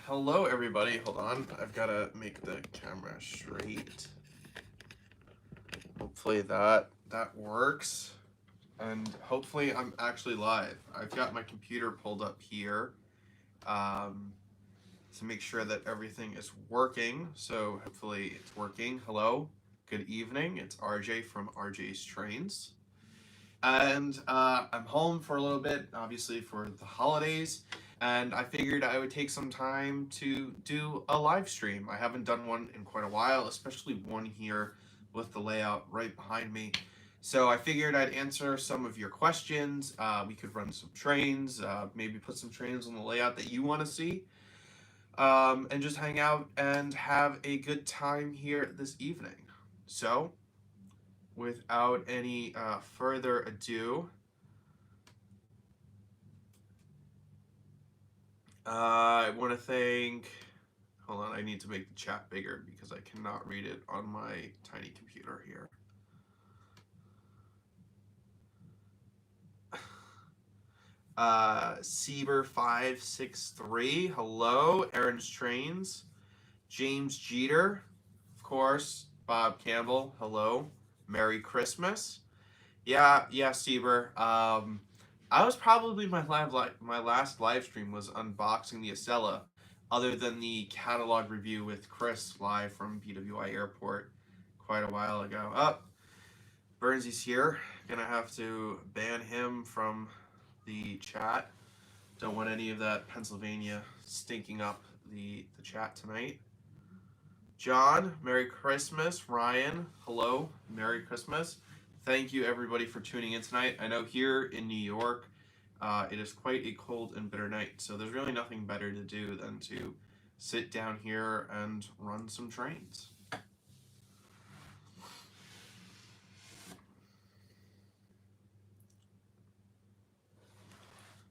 Hello everybody, hold on. I've got to make the camera straight. Hopefully that works. And hopefully I'm actually live. I've got my computer pulled up here to make sure that everything is working. So hopefully it's working. Hello, good evening. It's RJ from RJ's Trains. And I'm home for a little bit, obviously for the holidays, and I figured I would take some time to do a live stream. I haven't done one in quite a while, especially one here with the layout right behind me. So I figured I'd answer some of your questions. We could run some trains, maybe put some trains on the layout that you want to see, and just hang out and have a good time here this evening. So, without any further ado, I want to thank. Hold on, I need to make the chat bigger because I cannot read it on my tiny computer here. Sieber563, hello. Aaron's Trains. James Jeter, of course. Bob Campbell, hello. Merry Christmas. Yeah, Sieber. I was probably my last live stream was unboxing the Acela, other than the catalog review with Chris live from BWI Airport quite a while ago. Oh, Burnsy's here. Gonna have to ban him from the chat. Don't want any of that Pennsylvania stinking up the chat tonight. John, Merry Christmas. Ryan, hello, Merry Christmas. Thank you everybody for tuning in tonight. I know here in New York, it is quite a cold and bitter night, so there's really nothing better to do than to sit down here and run some trains.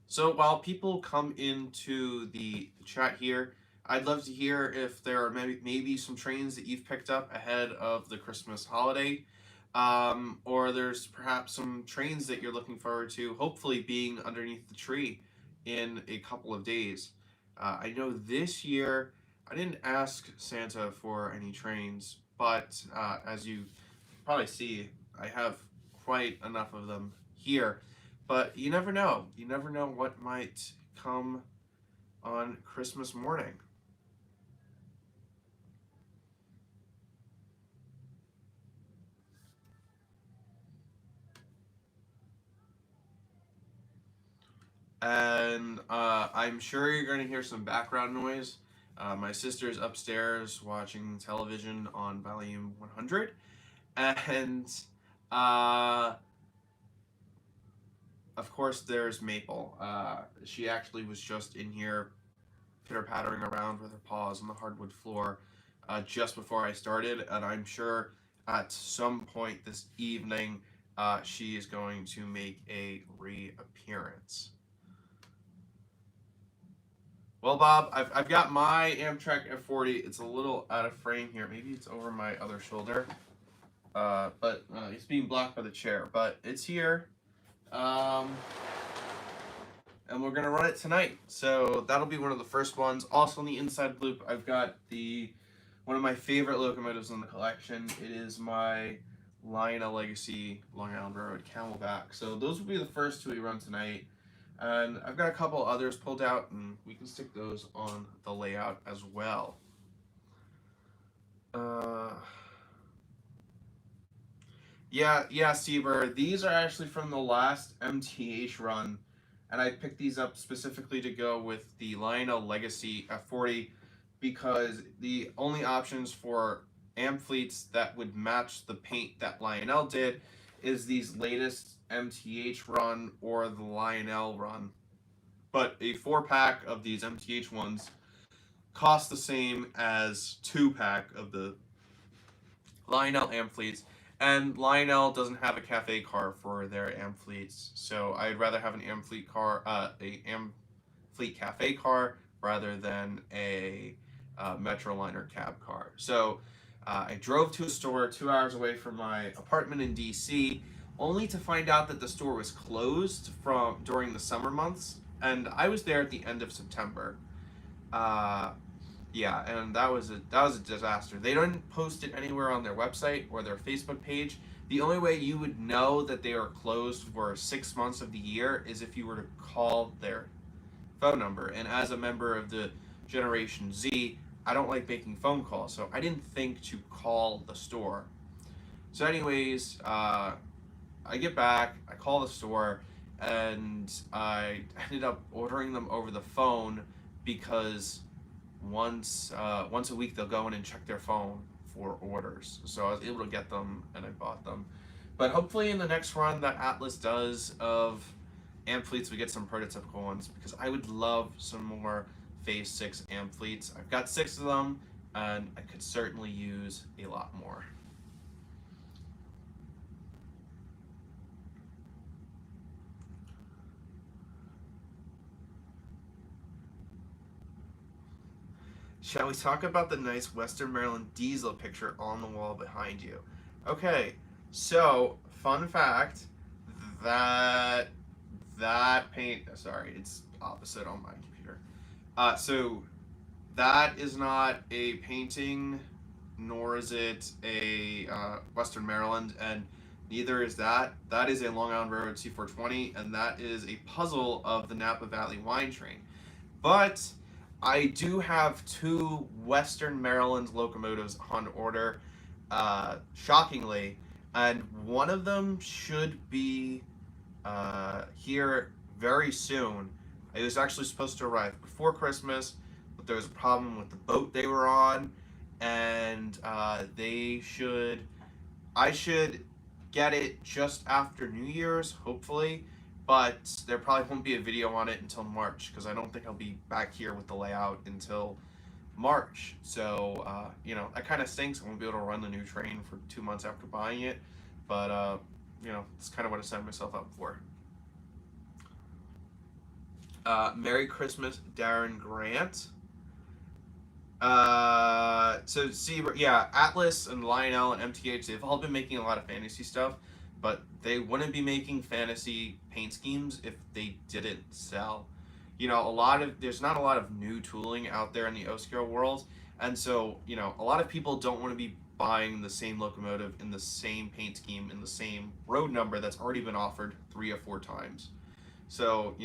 So while people come into the chat here, I'd love to hear if there are maybe some trains that you've picked up ahead of the Christmas holiday. Or there's perhaps some trains that you're looking forward to, hopefully being underneath the tree in a couple of days. I know this year I didn't ask Santa for any trains, but as you probably see, I have quite enough of them here. But you never know. You never know what might come on Christmas morning. And I'm sure you're going to hear some background noise. My sister's upstairs watching television on volume 100, and of course there's Maple. She actually was just in here pitter-pattering around with her paws on the hardwood floor just before I started, and I'm sure at some point this evening she is going to make a reappearance. Well, Bob, I've got my Amtrak F40. It's a little out of frame here. Maybe it's over my other shoulder. But it's being blocked by the chair. But it's here. And we're going to run it tonight. So that'll be one of the first ones. Also on the inside loop, I've got one of my favorite locomotives in the collection. It is my Lionel Legacy Long Island Railroad Camelback. So those will be the first two we run tonight. And I've got a couple others pulled out, and we can stick those on the layout as well. Yeah, Sieber. These are actually from the last MTH run, and I picked these up specifically to go with the Lionel Legacy F40 because the only options for Amfleets that would match the paint that Lionel did is these latest MTH run or the Lionel run. But a 4-pack of these MTH ones cost the same as 2-pack of the Lionel Amfleets. And Lionel doesn't have a cafe car for their Amfleets, so I'd rather have an Amfleet car, Amfleet cafe car, rather than a Metroliner cab car. So I drove to a store 2 hours away from my apartment in DC, only to find out that the store was closed during the summer months, and I was there at the end of September. Yeah, and that was a disaster. They didn't post it anywhere on their website or their Facebook page. The only way you would know that they are closed for 6 months of the year is if you were to call their phone number. And as a member of the Generation Z, I don't like making phone calls, so I didn't think to call the store. So, anyways, I get back, I call the store, and I ended up ordering them over the phone because once a week they'll go in and check their phone for orders. So I was able to get them and I bought them. But hopefully in the next run that Atlas does of Ampletes, we get some prototypical ones because I would love some more Phase 6 Ampletes. I've got 6 of them and I could certainly use a lot more. Shall we talk about the nice Western Maryland diesel picture on the wall behind you? Okay, so fun fact that that paint, sorry, it's opposite on my computer. So that is not a painting, nor is it a Western Maryland, and neither is that. That is a Long Island Railroad C420, and that is a puzzle of the Napa Valley wine train. But I do have 2 Western Maryland locomotives on order, shockingly, and one of them should be here very soon. It was actually supposed to arrive before Christmas, but there was a problem with the boat they were on, and I should get it just after New Year's, hopefully, but there probably won't be a video on it until March because I don't think I'll be back here with the layout until March. So, that kind of stinks. I won't be able to run the new train for 2 months after buying it, but, it's kind of what I signed myself up for. Merry Christmas, Darren Grant. So see, yeah, Atlas and Lionel and MTH, they've all been making a lot of fantasy stuff, but they wouldn't be making fantasy paint schemes if they didn't sell. There's not a lot of new tooling out there in the O-scale world, and so, a lot of people don't want to be buying the same locomotive in the same paint scheme in the same road number that's already been offered 3 or 4 times. So,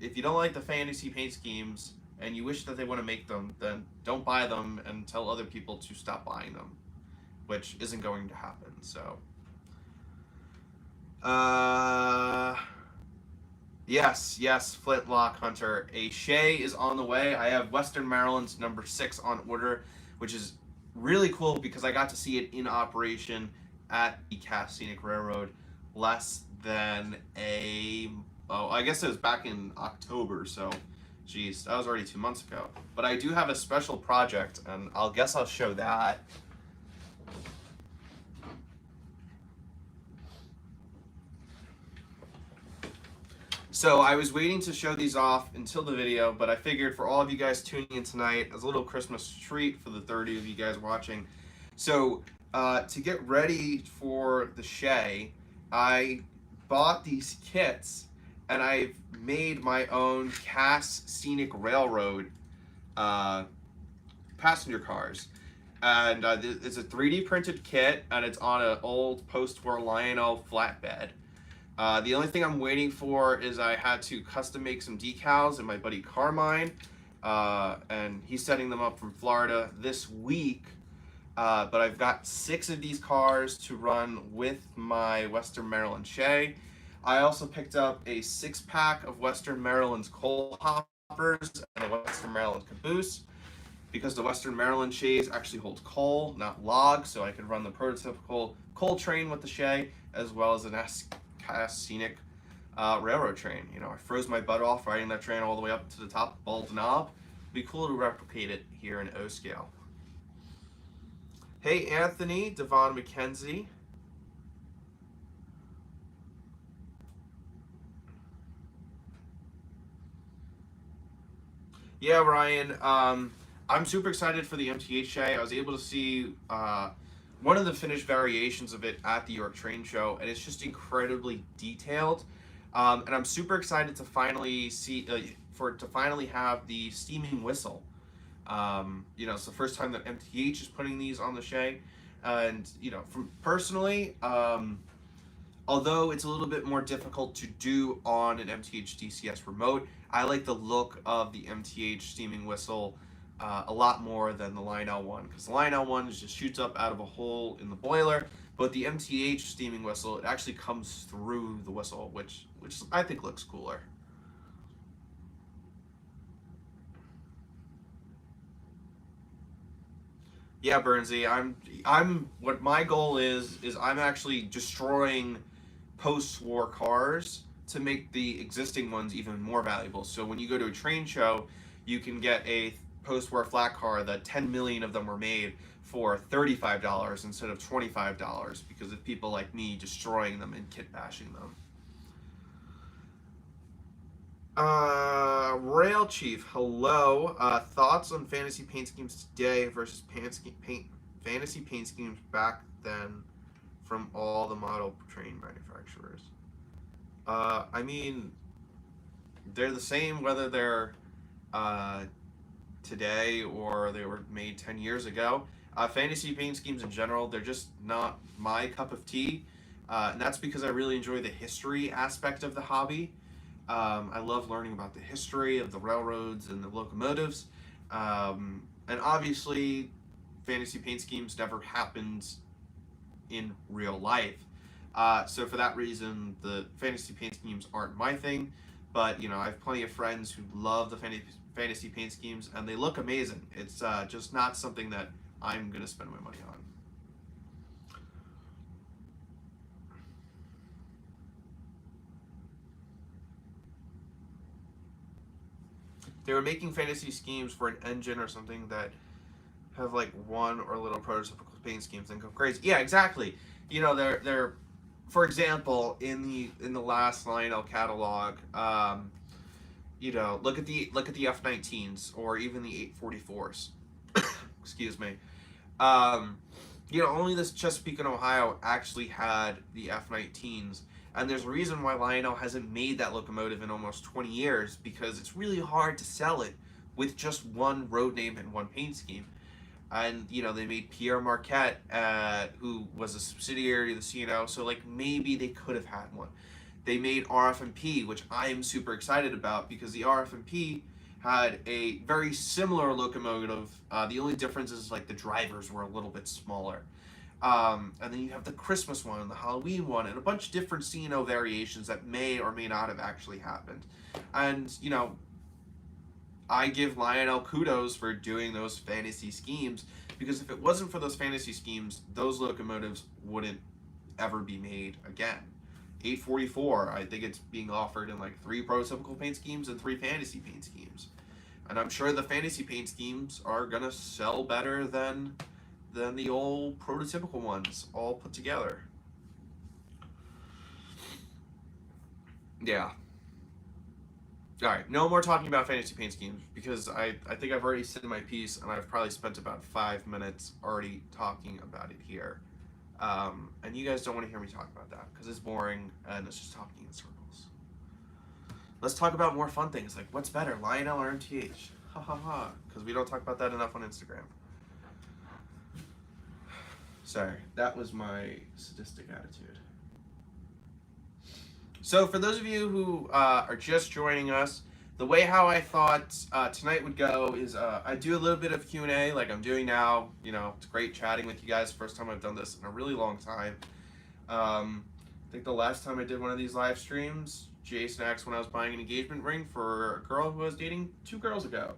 if you don't like the fantasy paint schemes and you wish that they want to make them, then don't buy them and tell other people to stop buying them, which isn't going to happen. So, yes, Flintlock Hunter. A Shay is on the way. I have Western Maryland's number 6 on order, which is really cool because I got to see it in operation at the Cass Scenic Railroad less than I guess it was back in October, so geez, that was already 2 months ago. But I do have a special project, and I'll show that. So I was waiting to show these off until the video, but I figured for all of you guys tuning in tonight, as a little Christmas treat for the 30 of you guys watching. So to get ready for the Shay, I bought these kits, and I've made my own Cass Scenic Railroad passenger cars. And it's a 3D printed kit, and it's on an old post-war Lionel flatbed. The only thing I'm waiting for is I had to custom make some decals in my buddy Carmine, and he's setting them up from Florida this week. But I've got 6 of these cars to run with my Western Maryland Shay. I also picked up a 6-pack of Western Maryland's coal hoppers and a Western Maryland caboose because the Western Maryland Shays actually hold coal, not log, so I could run the prototypical coal train with the Shay as well as an Cass Scenic railroad train. I froze my butt off riding that train all the way up to the top of Bald Knob. It'd be cool to replicate it here in O-scale. Hey Anthony, Devon McKenzie. Yeah, Ryan. I'm super excited for the MTH Shay. I was able to see one of the finished variations of it at the York Train Show, and it's just incredibly detailed. And I'm super excited to finally see for it to finally have the steaming whistle, It's the first time that MTH is putting these on the Shay, and from personally, although it's a little bit more difficult to do on an MTH DCS remote, I like the look of the MTH steaming whistle a lot more than the Lionel one, because the Lionel one just shoots up out of a hole in the boiler, but the MTH steaming whistle, it actually comes through the whistle, which I think looks cooler. Yeah, Bernsey, I'm what my goal is I'm actually destroying post-war cars to make the existing ones even more valuable. So when you go to a train show, you can get a post-war flat car that 10 million of them were made for $35 instead of $25 because of people like me destroying them and kit bashing them. Rail Chief, hello. Thoughts on fantasy paint schemes today versus fantasy paint schemes back then from all the model train manufacturers? I mean, they're the same whether they're today or they were made 10 years ago. Fantasy paint schemes in general, they're just not my cup of tea. And that's because I really enjoy the history aspect of the hobby. I love learning about the history of the railroads and the locomotives. And obviously, fantasy paint schemes never happened in real life. So for that reason, the fantasy paint schemes aren't my thing. But I have plenty of friends who love the fantasy paint schemes, and they look amazing. It's just not something that I'm gonna spend my money on. They were making fantasy schemes for an engine or something that have like one or little prototypical paint schemes and go crazy. Yeah, exactly. They're for example in the last Lionel catalog, look at the F19s or even the 844s. Excuse me. Um, only this Chesapeake and Ohio actually had the F19s. And there's a reason why Lionel hasn't made that locomotive in almost 20 years, because it's really hard to sell it with just one road name and one paint scheme. And, they made Pierre Marquette, who was a subsidiary of the C&O, so, maybe they could have had one. They made RF&P, which I am super excited about, because the RF&P had a very similar locomotive. The only difference is, the drivers were a little bit smaller. And then you have the Christmas one, the Halloween one, and a bunch of different C&O variations that may or may not have actually happened. And, I give Lionel kudos for doing those fantasy schemes, because if it wasn't for those fantasy schemes, those locomotives wouldn't ever be made again. 844, I think it's being offered in 3 prototypical paint schemes and 3 fantasy paint schemes. And I'm sure the fantasy paint schemes are gonna sell better than the old prototypical ones all put together. Yeah. Alright, no more talking about fantasy paint schemes, because I think I've already said my piece, and I've probably spent about 5 minutes already talking about it here. And you guys don't want to hear me talk about that, because it's boring, and it's just talking in circles. Let's talk about more fun things, like what's better, Lionel or MTH? Ha ha ha, because we don't talk about that enough on Instagram. Sorry, that was my sadistic attitude. So for those of you who are just joining us, the way how I thought tonight would go is I do a little bit of Q&A like I'm doing now. It's great chatting with you guys. First time I've done this in a really long time. I think the last time I did one of these live streams, Jason asked when I was buying an engagement ring for a girl who I was dating 3 girls ago.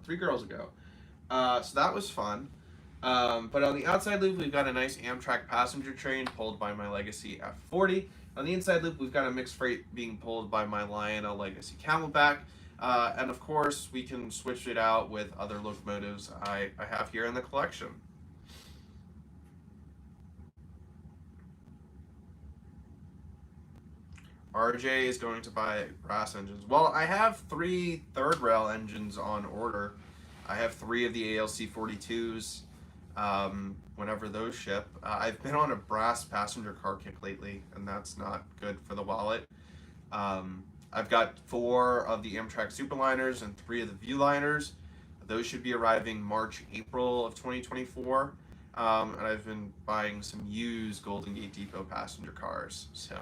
So that was fun. But on the outside loop, we've got a nice Amtrak passenger train pulled by my Legacy F40. On the inside loop, we've got a mixed freight being pulled by my Lionel Legacy Camelback. And of course, we can switch it out with other locomotives I have here in the collection. RJ is going to buy brass engines. Well, I have 3 third rail engines on order. I have 3 of the ALC 42s. Whenever those ship. I've been on a brass passenger car kick lately, and that's not good for the wallet. I've got 4 of the Amtrak Superliners and 3 of the Viewliners. Those should be arriving March, April of 2024. And I've been buying some used Golden Gate Depot passenger cars. So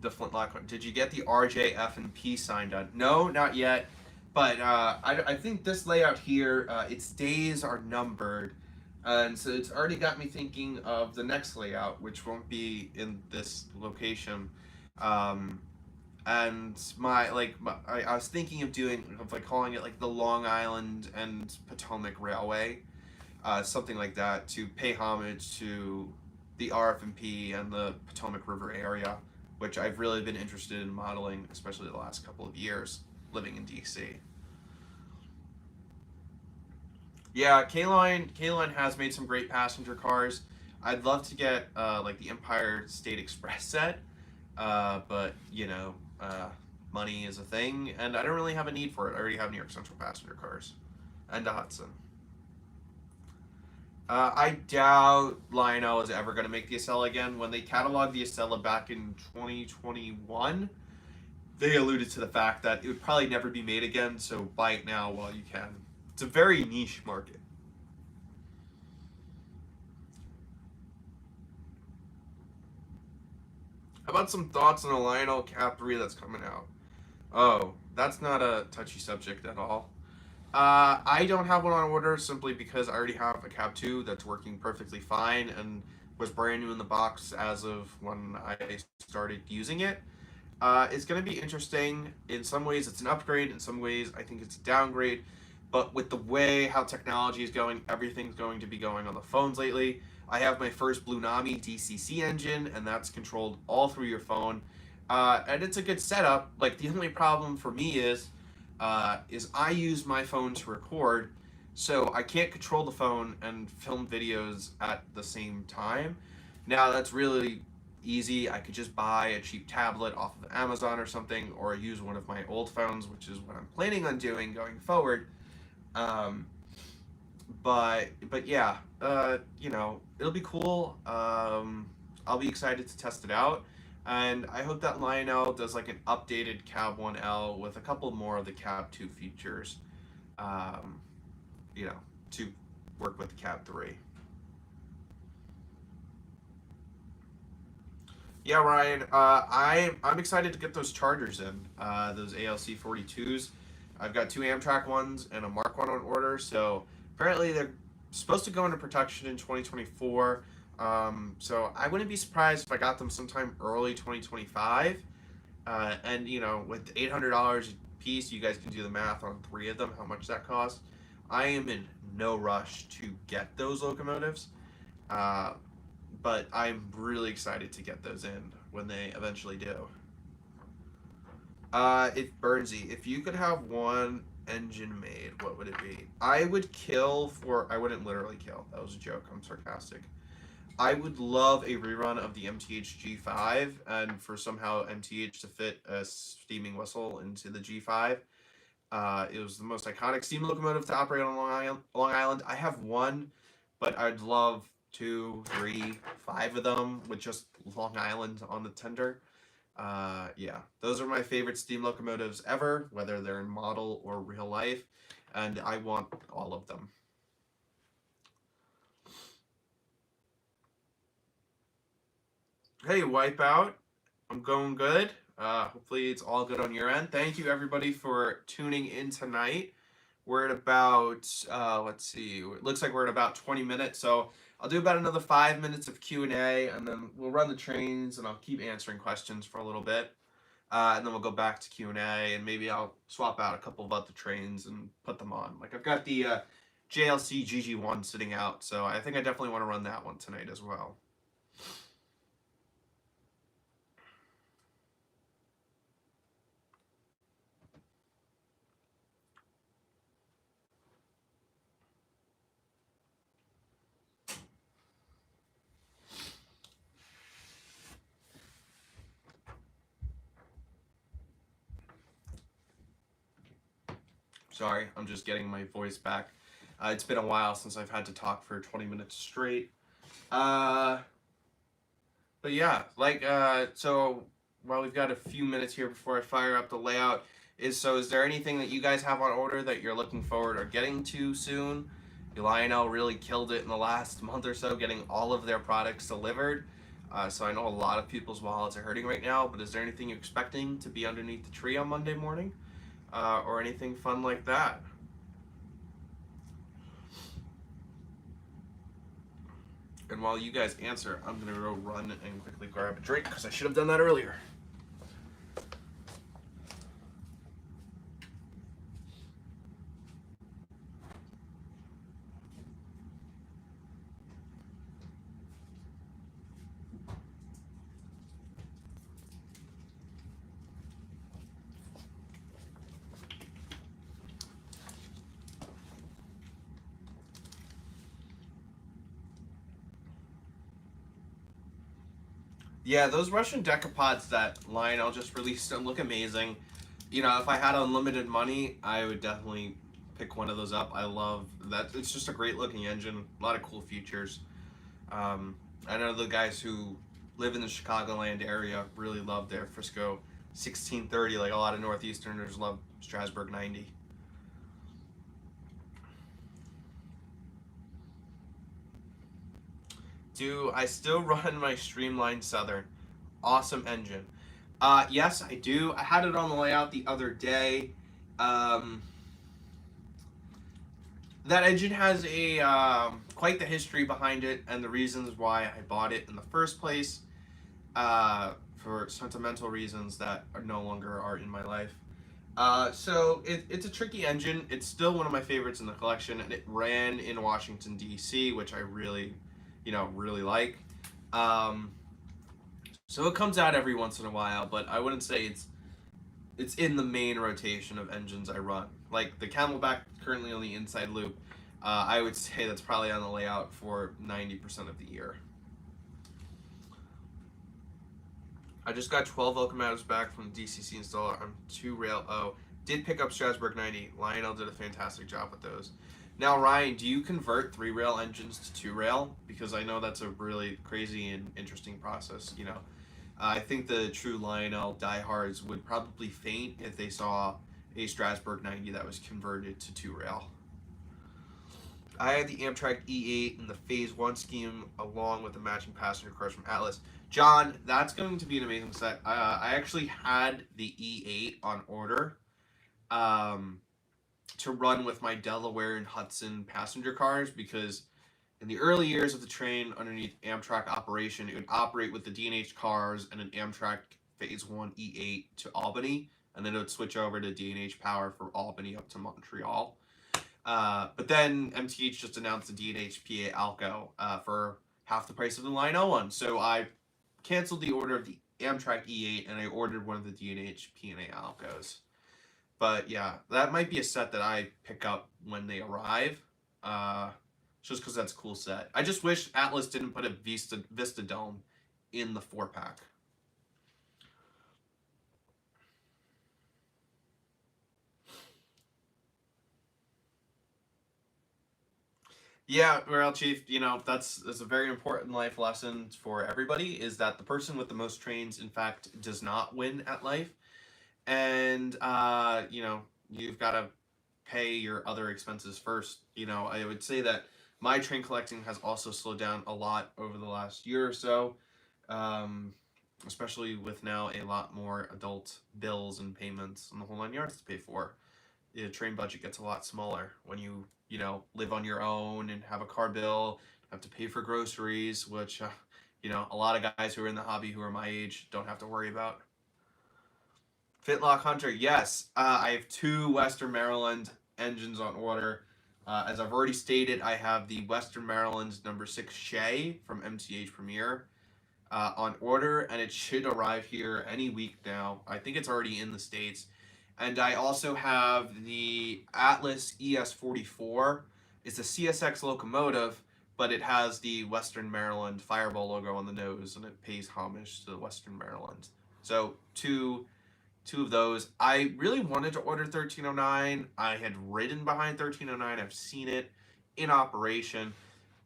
the Flintlock one. Did you get the RJ, F, and P sign done? No, not yet. But I think this layout here, its days are numbered. And so it's already got me thinking of the next layout, which won't be in this location. Um, and I was thinking of calling it like the Long Island and Potomac Railway, something like that, to pay homage to the RF&P and the Potomac River area, which I've really been interested in modeling, especially the last couple of years living in DC. Yeah, K-Line has made some great passenger cars. I'd love to get like the Empire State Express set, but money is a thing, and I don't really have a need for it. I already have New York Central passenger cars and a Hudson. I doubt Lionel is ever going to make the Acela again. When they cataloged the Acela back in 2021, they alluded to the fact that it would probably never be made again, so buy it now while you can. It's a very niche market. How about some thoughts on a Lionel Cap 3 that's coming out? Oh, that's not a touchy subject at all. I don't have one on order simply because I already have a Cap 2 that's working perfectly fine and was brand new in the box as of when I started using it. It's going to be interesting. In some ways, it's an upgrade. In some ways, I think it's a downgrade. But with the way how technology is going, everything's going to be going on the phones lately. I have my first Blue Nami DCC engine, and that's controlled all through your phone. And it's a good setup. Like, the only problem for me is I use my phone to record, so I can't control the phone and film videos at the same time. Now, that's really easy. I could just buy a cheap tablet off of Amazon or something, or use one of my old phones, which is what I'm planning on doing going forward. Um, but yeah, it'll be cool. I'll be excited to test it out, and I hope that Lionel does like an updated Cab 1L with a couple more of the Cab 2 features, um, to work with the Cab 3. Yeah, Ryan. I'm excited to get those chargers in. Those ALC 42s. I've got two Amtrak ones and a Mark one on order. So apparently they're supposed to go into production in 2024. So I wouldn't be surprised if I got them sometime early 2025. And with $800 a piece, you guys can do the math on three of them, how much that costs. I am in no rush to get those locomotives. Uh, but I'm really excited to get those in when they eventually do. If Burnsy, if you could have one engine made, what would it be? I wouldn't literally kill. That was a joke. I'm sarcastic. I would love a rerun of the MTH G5 and for somehow MTH to fit a steaming whistle into the G5. It was the most iconic steam locomotive to operate on Long Island. I have one, but I'd love 2, 3, 5 of them with just Long Island on the tender. Yeah, those are my favorite steam locomotives ever, whether they're in model or real life, and I want all of them. Hey, Wipeout. I'm going good. Hopefully it's all good on your end. Thank you, everybody, for tuning in tonight. We're at about, let's see, it looks like we're at about 20 minutes, so I'll do about another 5 minutes of Q&A, and then we'll run the trains, and I'll keep answering questions for a little bit. And then we'll go back to Q&A, and maybe I'll swap out a couple of other trains and put them on. Like, I've got the JLC GG1 sitting out, so I think I definitely want to run that one tonight as well. Sorry, I'm just getting my voice back. It's been a while since I've had to talk for 20 minutes straight. But yeah, so while we've got a few minutes here before I fire up the layout, Is there anything that you guys have on order that you're looking forward or getting to soon? Lionel really killed it in the last month or so, getting all of their products delivered. So I know a lot of people's wallets are hurting right now. But is there anything you're expecting to be underneath the tree on Monday morning, or anything fun like that? And while you guys answer, I'm gonna go run and quickly grab a drink because I should have done that earlier. Yeah, those Russian decapods that Lionel just released look amazing. If I had unlimited money, I would definitely pick one of those up. I love that. It's just a great looking engine, a lot of cool features. Um, I know the guys who live in the Chicagoland area really love their Frisco 1630, like a lot of Northeasterners love Strasbourg 90. Do I still run my Streamline Southern? Awesome engine. Yes, I do. I had it on the layout the other day. Um, that engine has a quite the history behind it, and the reasons why I bought it in the first place. For sentimental reasons that are no longer are in my life. So it's a tricky engine. It's still one of my favorites in the collection, and it ran in Washington D.C., which I really, really like. Um, so it comes out every once in a while, but I wouldn't say it's in the main rotation of engines I run. Like the Camelback currently on the inside loop, I would say that's probably on the layout for 90% of the year. I just got 12 locomotives back from the DCC installer on 2-rail O. Did pick up Strasbourg 90. Lionel did a fantastic job with those. Now, Ryan, do you convert 3-rail engines to 2-rail? Because I know that's a really crazy and interesting process. I think the true Lionel diehards would probably faint if they saw a Strasbourg 90 that was converted to 2-rail. I had the Amtrak E8 in the Phase 1 scheme along with the matching passenger cars from Atlas. John, that's going to be an amazing set. I actually had the E8 on order um, to run with my Delaware and Hudson passenger cars because in the early years of the train underneath Amtrak operation, it would operate with the D&H cars and an Amtrak Phase 1 E8 to Albany, and then it would switch over to D&H power for Albany up to Montreal. But then MTH just announced the D&H PA Alco for half the price of the Lionel one. So I canceled the order of the Amtrak E8 and I ordered one of the D&H P&A Alcos. But yeah, that might be a set that I pick up when they arrive. Just because that's a cool set. I just wish Atlas didn't put a Vista Dome in the 4-pack. Yeah, well, Chief, that's a very important life lesson for everybody, is that the person with the most trains, in fact, does not win at life. And, you've got to pay your other expenses first. I would say that my train collecting has also slowed down a lot over the last year or so, um, especially with now a lot more adult bills and payments and the whole 9 yards to pay for. The train budget gets a lot smaller when live on your own and have a car bill, have to pay for groceries, which, a lot of guys who are in the hobby who are my age don't have to worry about. Fitlock Hunter, yes. I have 2 Western Maryland engines on order. As I've already stated, I have the Western Maryland number 6 Shay from MTH Premier on order, and it should arrive here any week now. I think it's already in the States. And I also have the Atlas ES44. It's a CSX locomotive, but it has the Western Maryland Fireball logo on the nose, and it pays homage to the Western Maryland. So two of those. I really wanted to order 1309. I had ridden behind 1309. I've seen it in operation.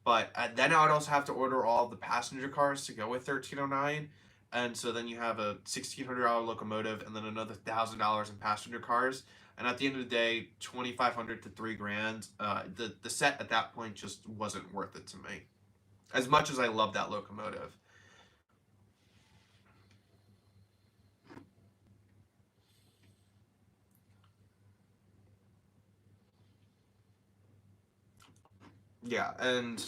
But then I would also have to order all the passenger cars to go with 1309. and so then you have a $1,600 locomotive and then another $1,000 in passenger cars. And at the end of the day, 2,500 to $3,000. The set at that point just wasn't worth it to me, as much as I love that locomotive. Yeah, and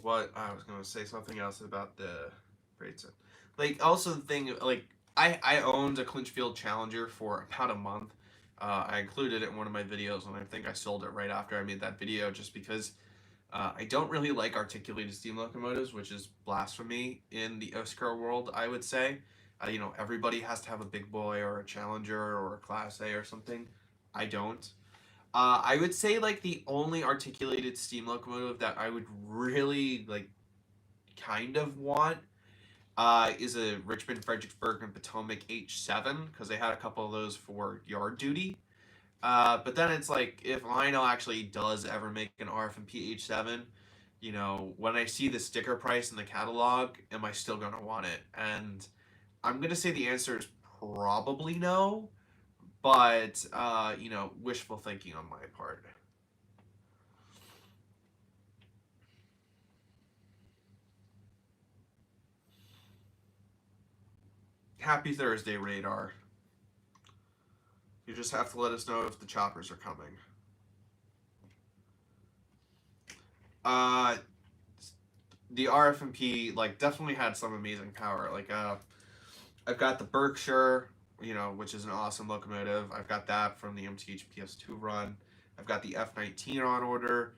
what I was gonna say something else about the rates. Like also the thing, like I owned a Clinchfield Challenger for about a month. I included it in one of my videos, and I think I sold it right after I made that video, just because I don't really like articulated steam locomotives, which is blasphemy in the Oscar world, I would say. Everybody has to have a big boy or a Challenger or a Class A or something. I don't. I would say like the only articulated steam locomotive that I would really like kind of want is a Richmond, Fredericksburg, and Potomac H7 because they had a couple of those for yard duty. But then it's like if Lionel actually does ever make an RF&P H7, when I see the sticker price in the catalog, am I still gonna want it? And I'm gonna say the answer is probably no, but wishful thinking on my part. Happy Thursday, Radar. You just have to let us know if the choppers are coming. The RF&P definitely had some amazing power. I've got the Berkshire, which is an awesome locomotive. I've got that from the MTH PS2 run. I've got the F19 on order.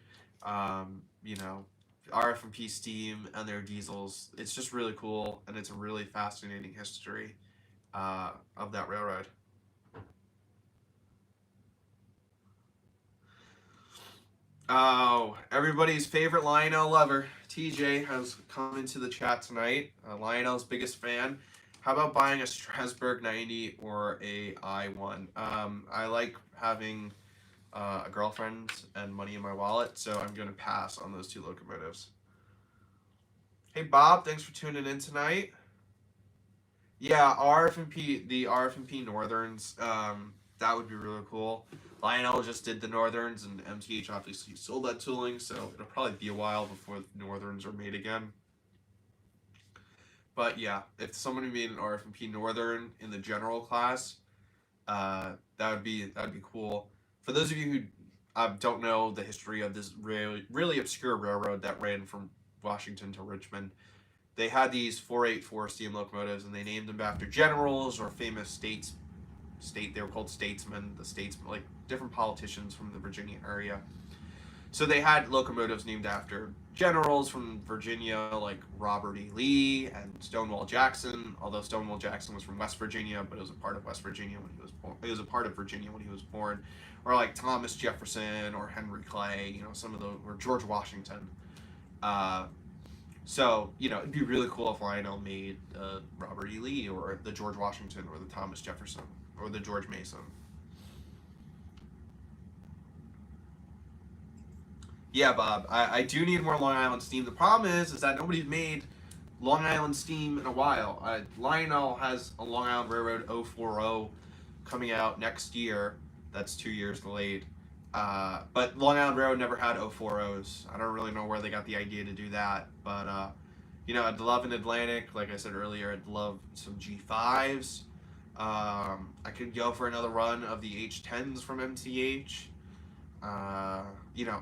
RF&P steam and their diesels. It's just really cool, and it's a really fascinating history of that railroad. Oh, everybody's favorite Lionel lover, TJ, has come into the chat tonight. Lionel's biggest fan. How about buying a Strasbourg 90 or a I1? I like having a girlfriend and money in my wallet, so I'm going to pass on those two locomotives. Hey, Bob, thanks for tuning in tonight. Yeah, the RF&P Northerns, that would be really cool. Lionel just did the Northerns, and MTH obviously sold that tooling, so it'll probably be a while before the Northerns are made again. But yeah, if somebody made an RF&P Northern in the general class, that would be cool. For those of you who don't know the history of this really obscure railroad that ran from Washington to Richmond, they had these 484 steam locomotives, and they named them after generals or famous they were called statesmen, like different politicians from the Virginia area. So they had locomotives named after generals from Virginia, like Robert E. Lee and Stonewall Jackson. Although Stonewall Jackson was from West Virginia, but it was a part of West Virginia when he was born. It was a part of Virginia when he was born, or like Thomas Jefferson or Henry Clay. Some of those, or George Washington. So it'd be really cool if Lionel made Robert E. Lee or the George Washington or the Thomas Jefferson or the George Mason. Yeah, Bob, I do need more Long Island steam. The problem is that nobody's made Long Island steam in a while. Lionel has a Long Island Railroad 040 coming out next year. That's 2 years delayed. But Long Island Railroad never had 040s. I don't really know where they got the idea to do that. But, I'd love an Atlantic. Like I said earlier, I'd love some G5s. I could go for another run of the H10s from MTH.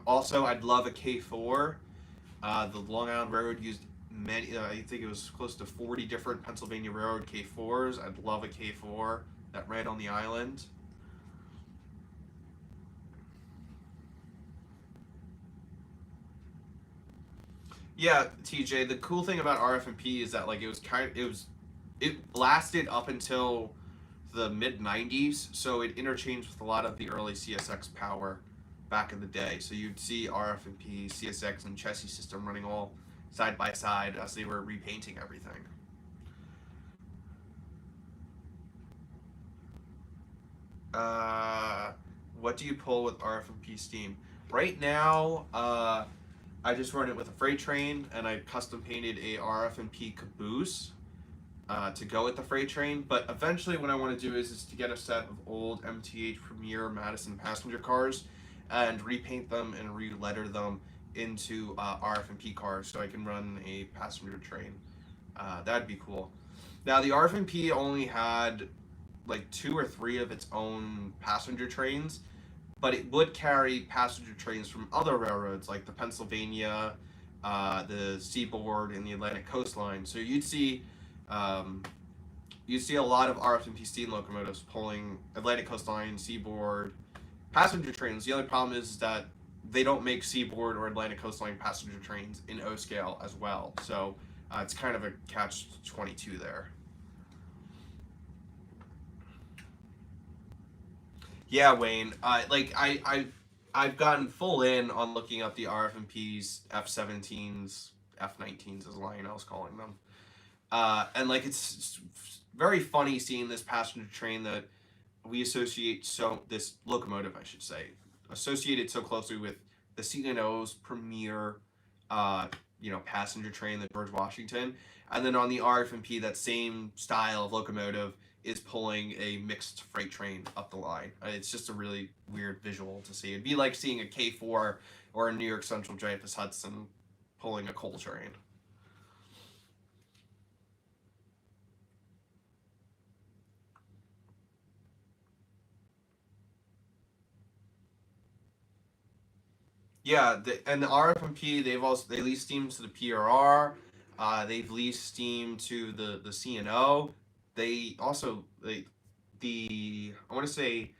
Also, I'd love a K4. The Long Island Railroad used many, I think it was close to 40 different Pennsylvania Railroad K4s. I'd love a K4 that ran on the island. Yeah, TJ, the cool thing about RF&P is that it lasted up until the mid 90s, so it interchanged with a lot of the early CSX power back in the day. So you'd see RF&P, CSX, and chassis system running all side by side as they were repainting everything. What do you pull with RF&P steam? Right now, I just run it with a freight train, and I custom painted a RF&P caboose to go with the freight train. But eventually what I want to do is to get a set of old MTH Premier Madison passenger cars and repaint them and re-letter them into RF&P cars so I can run a passenger train. That'd be cool. Now the RF&P only had like 2 or 3 of its own passenger trains, but it would carry passenger trains from other railroads like the Pennsylvania, the Seaboard, and the Atlantic Coastline. So um, you'd see a lot of RF&P steam locomotives pulling Atlantic Coastline, Seaboard passenger trains. The only problem is that they don't make Seaboard or Atlantic Coastline passenger trains in O scale as well. So it's kind of a catch-22 there. Yeah, Wayne. I've gotten full in on looking up the RF&Ps, F-17s, F-19s, as Lionel's calling them. And like it's very funny seeing this passenger train that we associate this locomotive, I should say, associated so closely with the C&O's premier, passenger train, the George Washington, and then on the RF&P, that same style of locomotive is pulling a mixed freight train up the line. It's just a really weird visual to see. It'd be like seeing a K4 or a New York Central Dreyfuss Hudson pulling a coal train. Yeah, and the RF&P, they lease steam to the PRR. They've leased steam to the C&O. They also I want to say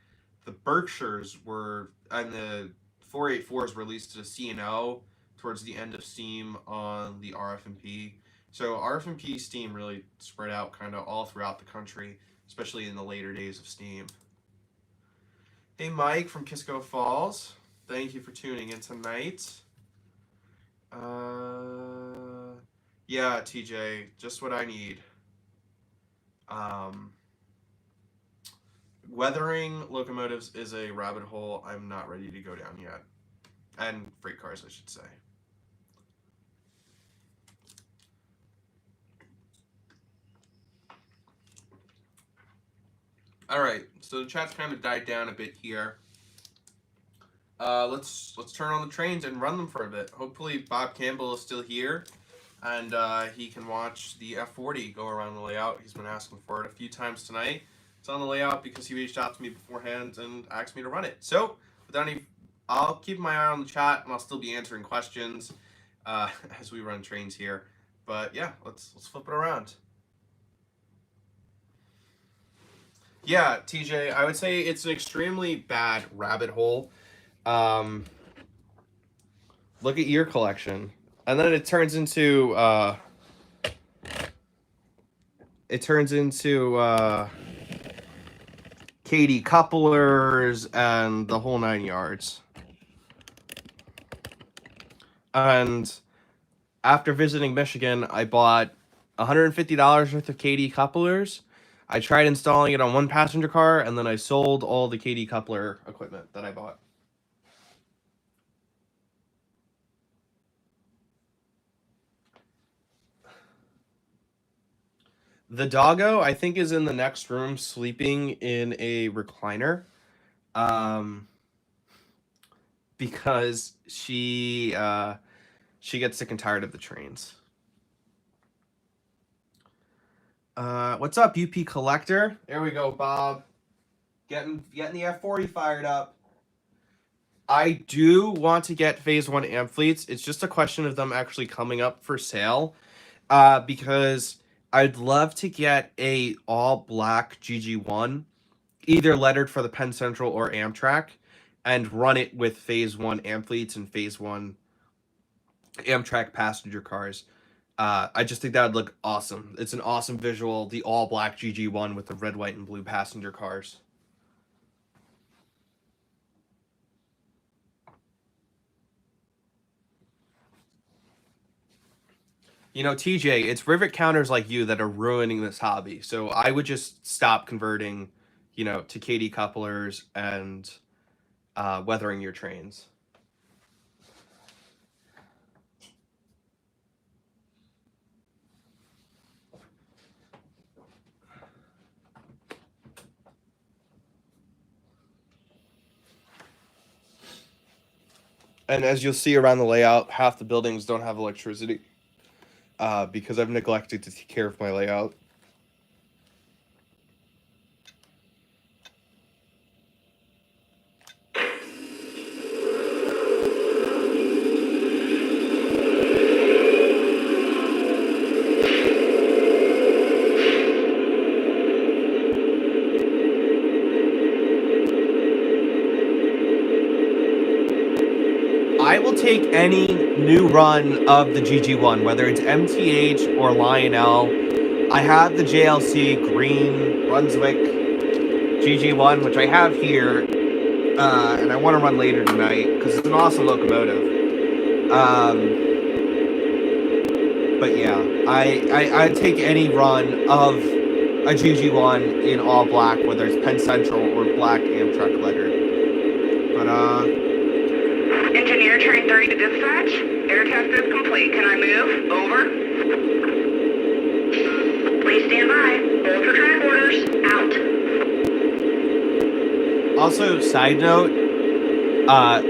the Berkshires were and the 484s were leased to the C&O towards the end of steam on the RF&P. So RF&P steam really spread out kind of all throughout the country, especially in the later days of steam. Hey, Mike from Kisco Falls. Thank you for tuning in tonight. Yeah, TJ, just what I need. Weathering locomotives is a rabbit hole I'm not ready to go down yet. And freight cars, I should say. All right, so the chat's kind of died down a bit here. Let's turn on the trains and run them for a bit. Hopefully Bob Campbell is still here, and he can watch the F40 go around the layout. He's been asking for it a few times tonight. It's on the layout because he reached out to me beforehand and asked me to run it. So without any, I'll keep my eye on the chat and I'll still be answering questions as we run trains here. But yeah, let's flip it around. Yeah, TJ, I would say it's an extremely bad rabbit hole. Look at your collection, and then it turns into Katie couplers and the whole 9 yards. And after visiting Michigan, I bought $150 worth of Katie couplers. I tried installing it on one passenger car, and then I sold all the Katie coupler equipment that I bought. The doggo, I think, is in the next room sleeping in a recliner. Because she gets sick and tired of the trains. What's up, UP Collector? There we go, Bob. Getting the F40 fired up. I do want to get Phase 1 amp fleets. It's just a question of them actually coming up for sale. Because I'd love to get a all-black GG1, either lettered for the Penn Central or Amtrak, and run it with Phase 1 amp fleets and Phase 1 Amtrak passenger cars. I just think that would look awesome. It's an awesome visual, the all-black GG1 with the red, white, and blue passenger cars. You know, TJ, it's rivet counters like you that are ruining this hobby. So I would just stop converting, to Katie couplers and weathering your trains. And as you'll see around the layout, half the buildings don't have electricity because I've neglected to take care of my layout. I will take any new run of the GG1, whether it's MTH or Lionel. I have the JLC Green Brunswick GG1, which I have here, and I want to run later tonight because it's an awesome locomotive. But yeah, I'd take any run of a GG1 in all black, whether it's Penn Central or black Amtrak lettered. But Engineer train 30 to dispatch. Air test is complete. Can I move? Over. Please stand by. Hold for track orders. Out. Also, side note,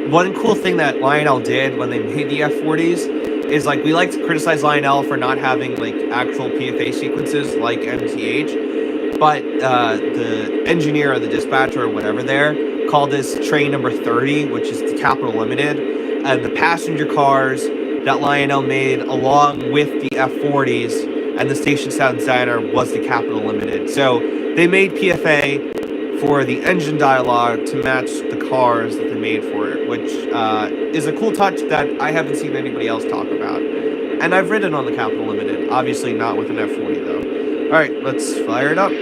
one cool thing that Lionel did when they made the F40s is, like, we like to criticize Lionel for not having, like, actual PFA sequences like MTH, but the engineer or the dispatcher or whatever there called this train number 30, which is the Capital Limited, and the passenger cars that Lionel made along with the F40s and the Station Sound Designer was the Capital Limited. So they made PFA for the engine dialogue to match the cars that they made for it, which is a cool touch that I haven't seen anybody else talk about. And I've ridden on the Capital Limited, obviously not with an F40 though. All right, let's fire it up. All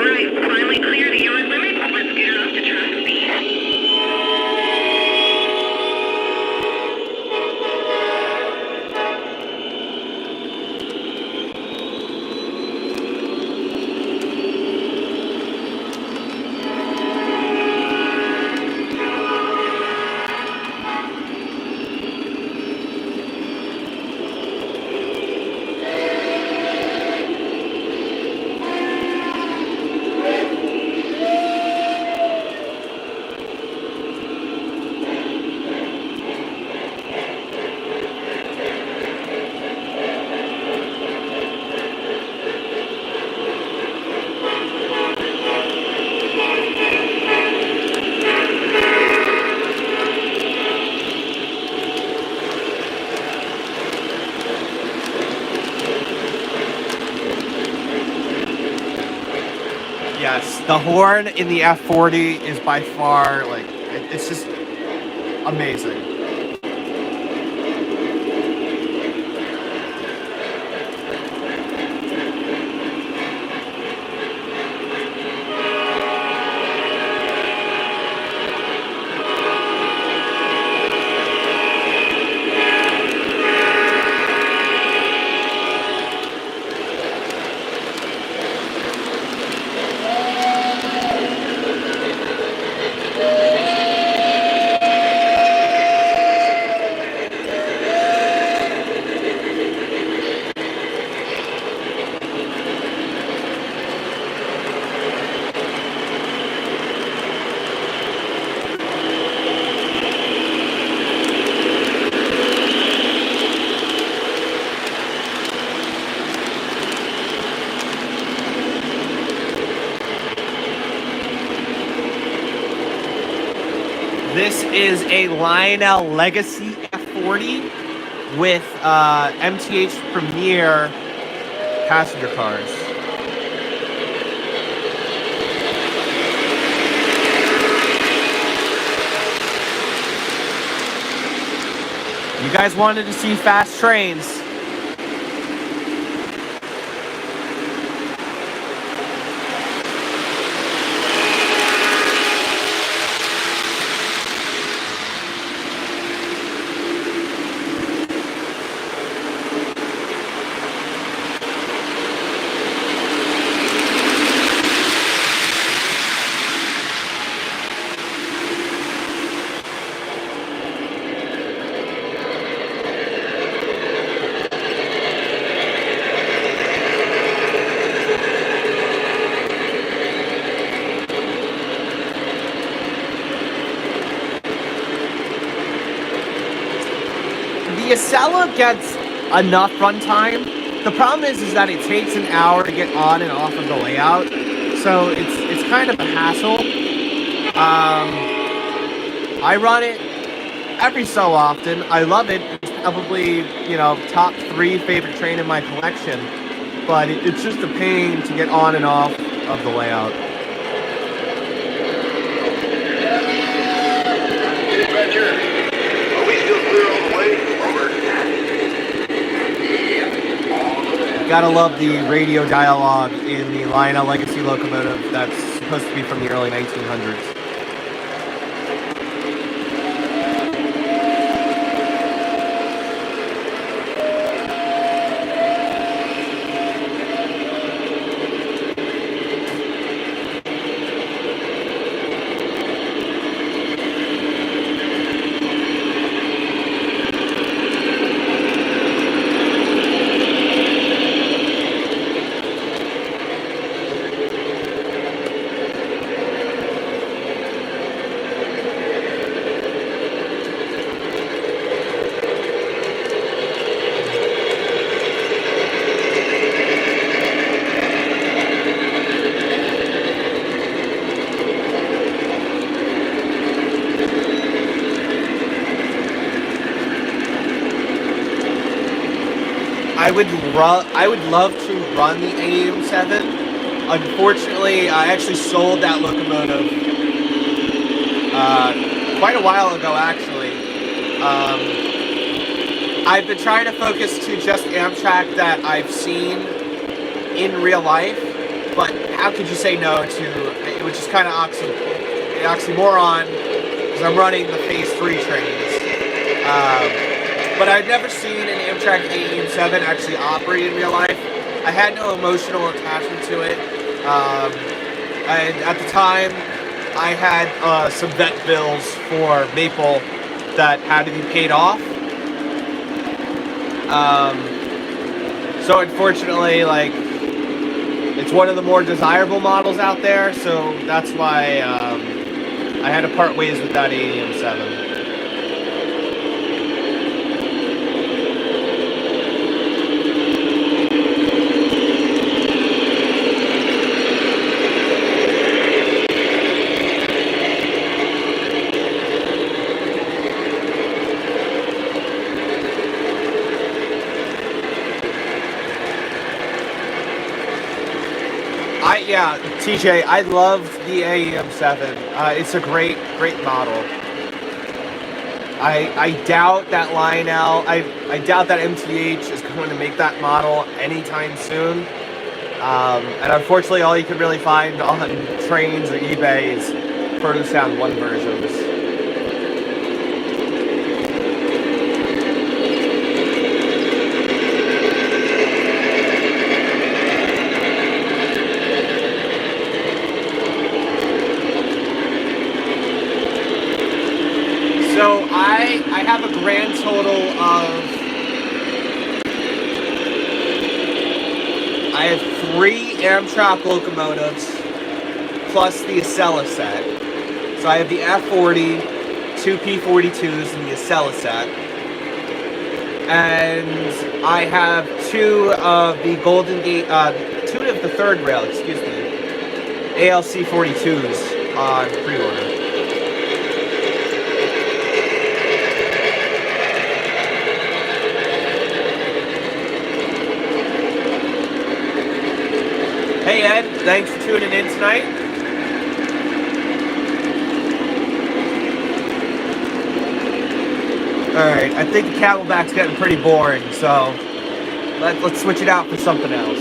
right, finally clear the yard limit. Let's get her up to track speed. Yes, the horn in the F40 is by far, like, it's just amazing. This is a Lionel Legacy F40 with MTH Premier passenger cars. You guys wanted to see fast trains. Acela gets enough runtime. The problem is that it takes an hour to get on and off of the layout, so it's kind of a hassle. I run it every so often. I love it. It's probably, top 3 favorite train in my collection, but it's just a pain to get on and off of the layout. Dispatcher, are we still clear all the way? Over. Gotta love the radio dialogue in the Lionel Legacy locomotive that's supposed to be from the early 1900s. I would love to run the AM7. Unfortunately, I actually sold that locomotive quite a while ago, actually. I've been trying to focus to just Amtrak that I've seen in real life, but how could you say no to it? Which is kind of oxymoron, because I'm running the Phase 3 trains. But I've never seen an Amtrak AM7 actually operate in real life. I had no emotional attachment to it. And at the time, I had some vet bills for Maple that had to be paid off. So unfortunately, it's one of the more desirable models out there, so that's why I had to part ways with that AM7. Yeah, TJ, I love the AM7. It's a great model. I doubt that Lionel, I doubt that MTH is going to make that model anytime soon. And unfortunately, all you can really find on trains or eBay is Proto Sound 1 versions. So I have a grand total of, I have 3 Amtrak locomotives plus the Acela set. So I have the F40, 2 P42s, and the Acela set. And I have 2 of the Golden Gate, 2 of the third rail, excuse me, ALC 42s on pre-order. Hey Ed, thanks for tuning in tonight. Alright, I think the Camelback's getting pretty boring, so let's switch it out for something else.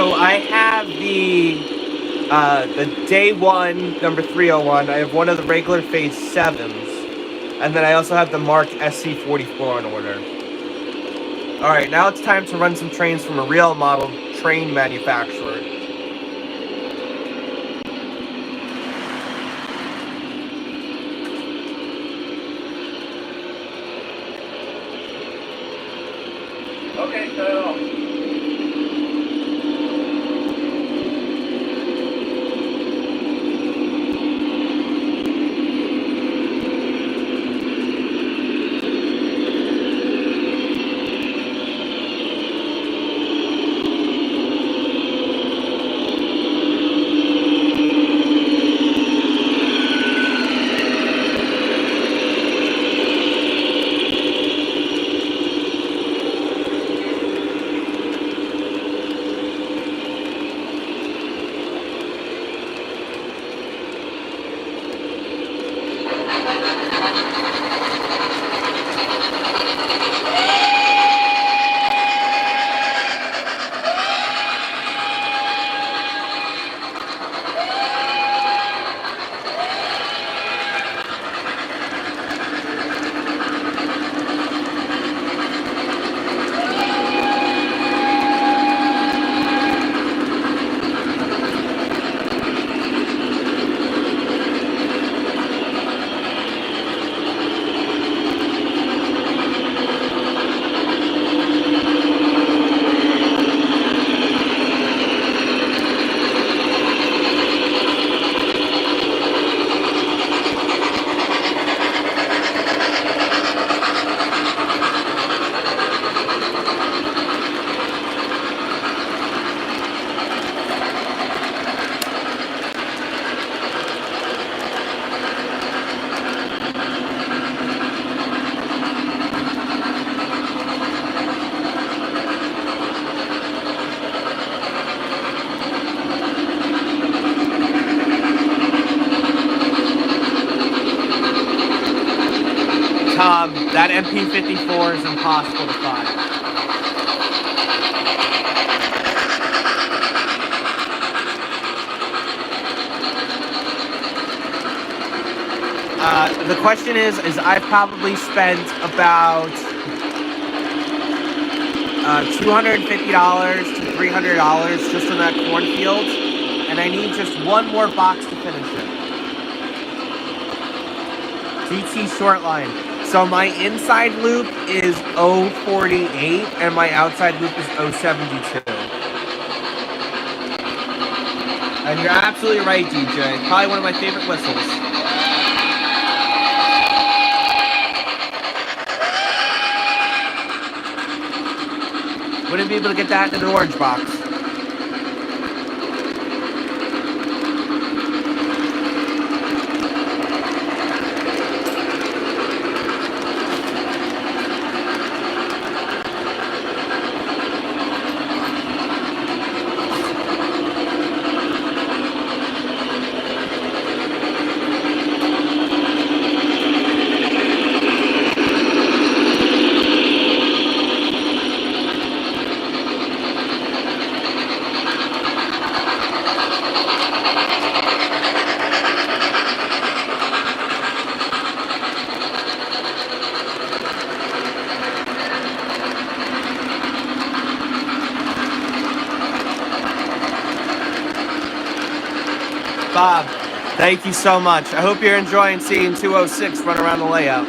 So I have the day one number 301. I have one of the regular phase 7s, and then I also have the Mark SC44 in order. All right, now it's time to run some trains from a real model train manufacturer. Okay, cut it off. Tom, that MP54 is impossible to find. The question is I've probably spent about $250 to $300 just on that cornfield, and I need just one more box to finish it. GT short line. So my inside loop is 048 and my outside loop is 072. And you're absolutely right, DJ. Probably one of my favorite whistles. Wouldn't be able to get that in an orange box. Bob, thank you so much. I hope you're enjoying seeing 206 run around the layout.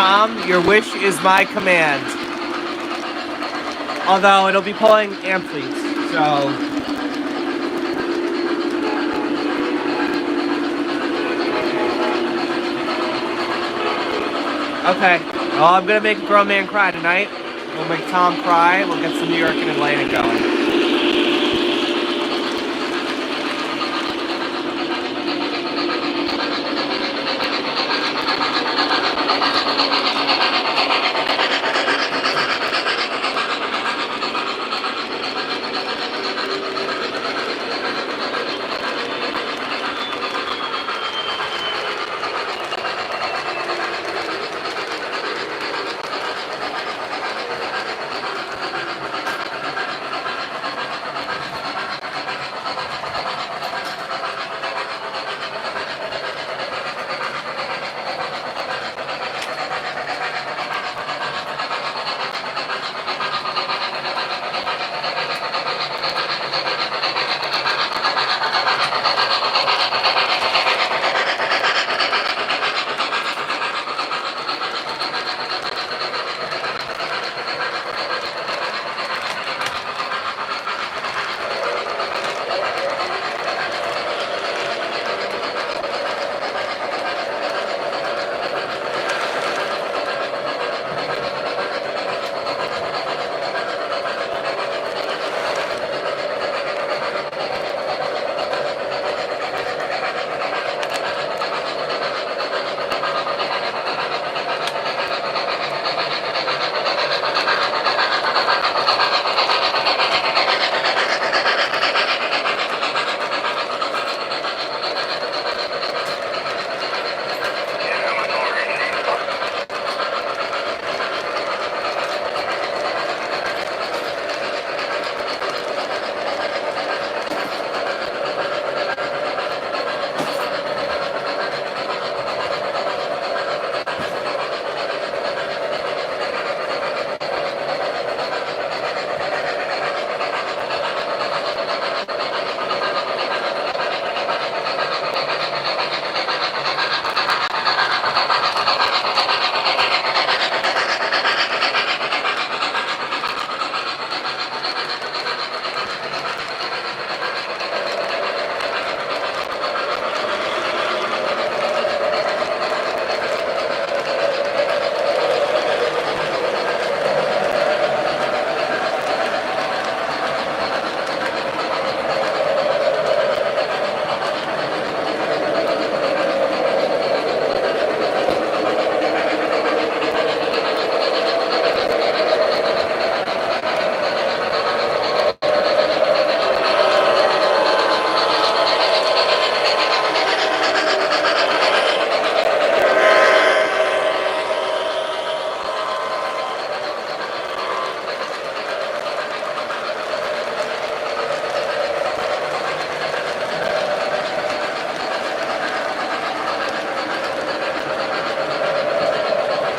Tom, your wish is my command. Although it'll be pulling amp fleets, so... Okay, well, I'm gonna make a grown man cry tonight. We'll make Tom cry, we'll get some New York and Atlanta going.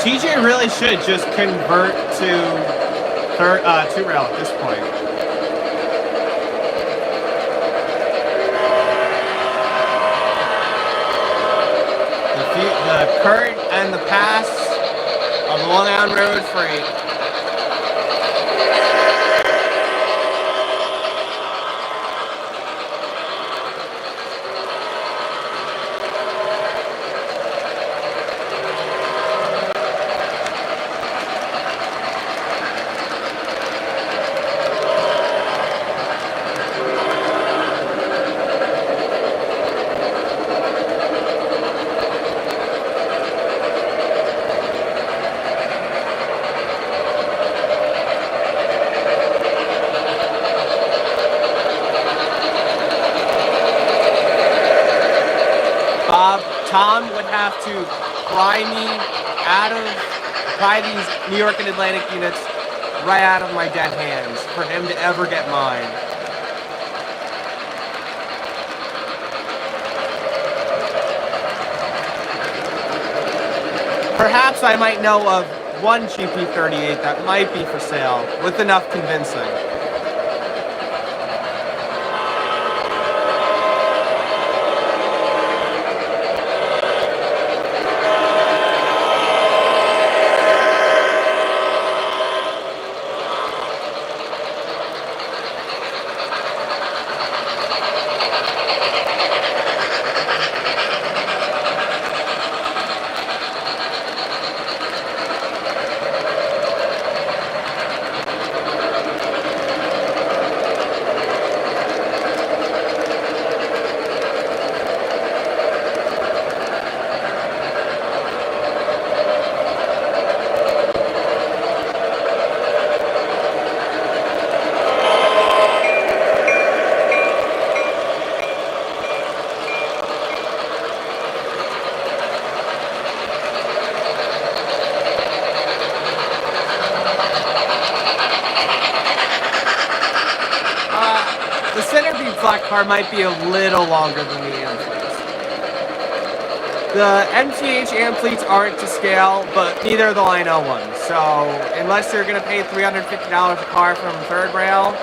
TJ really should just convert to two-rail at this point. The current and the pass of the Long Island Railroad freight. Tom would have to pry these New York and Atlantic units right out of my dead hands for him to ever get mine. Perhaps I might know of one GP38 that might be for sale with enough convincing. black car might be a little longer than the AM fleets. The MTH AM fleets aren't to scale, but neither are the Line L ones. So unless you're going to pay $350 a car from Third Rail,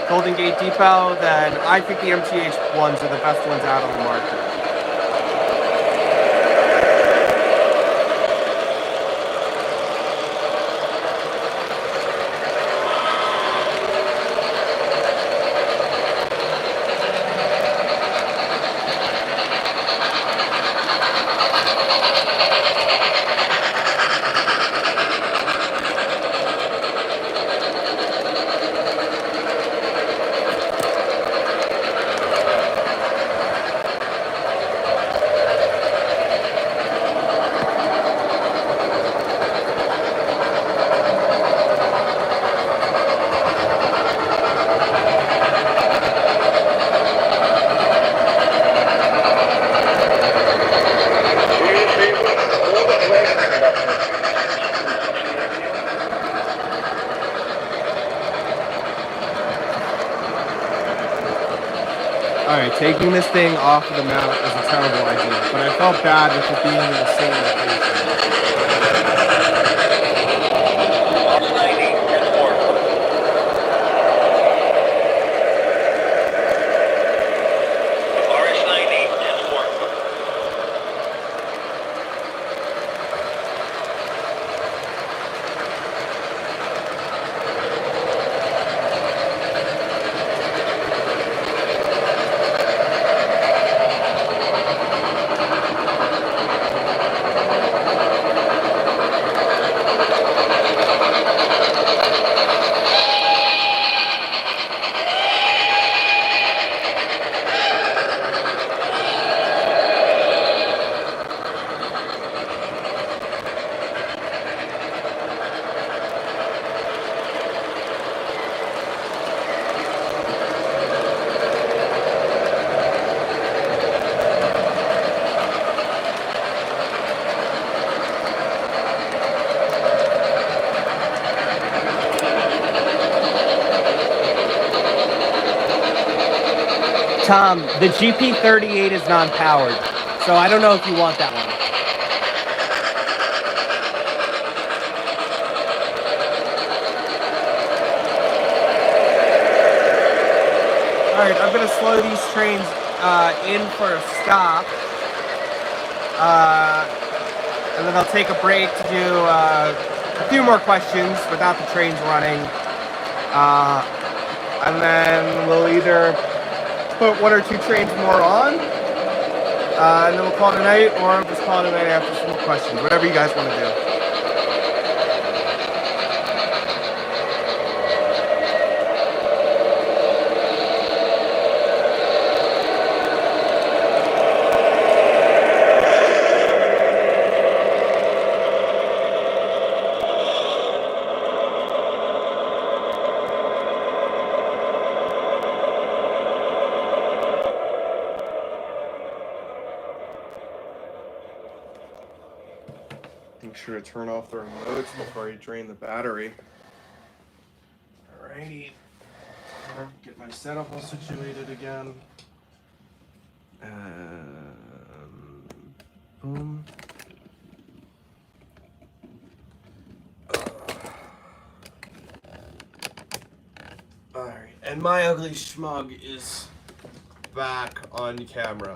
Golden Gate Depot, then I think the MTH ones are the best ones out on the market. Alright, taking this thing off of the mount is a terrible idea, but I felt bad with it being in the same location. Tom, the GP38 is non-powered, so I don't know if you want that one. Alright, I'm going to slow these trains in for a stop. And then I'll take a break to do a few more questions without the trains running. And then we'll either put one or two trains more on, and then we'll call it a night, or just call it a night after some more questions, whatever you guys want to do. Make sure to turn off the remotes before I drain the battery. Alrighty. Get my setup all situated again. Boom. Alright, and my ugly schmug is back on camera.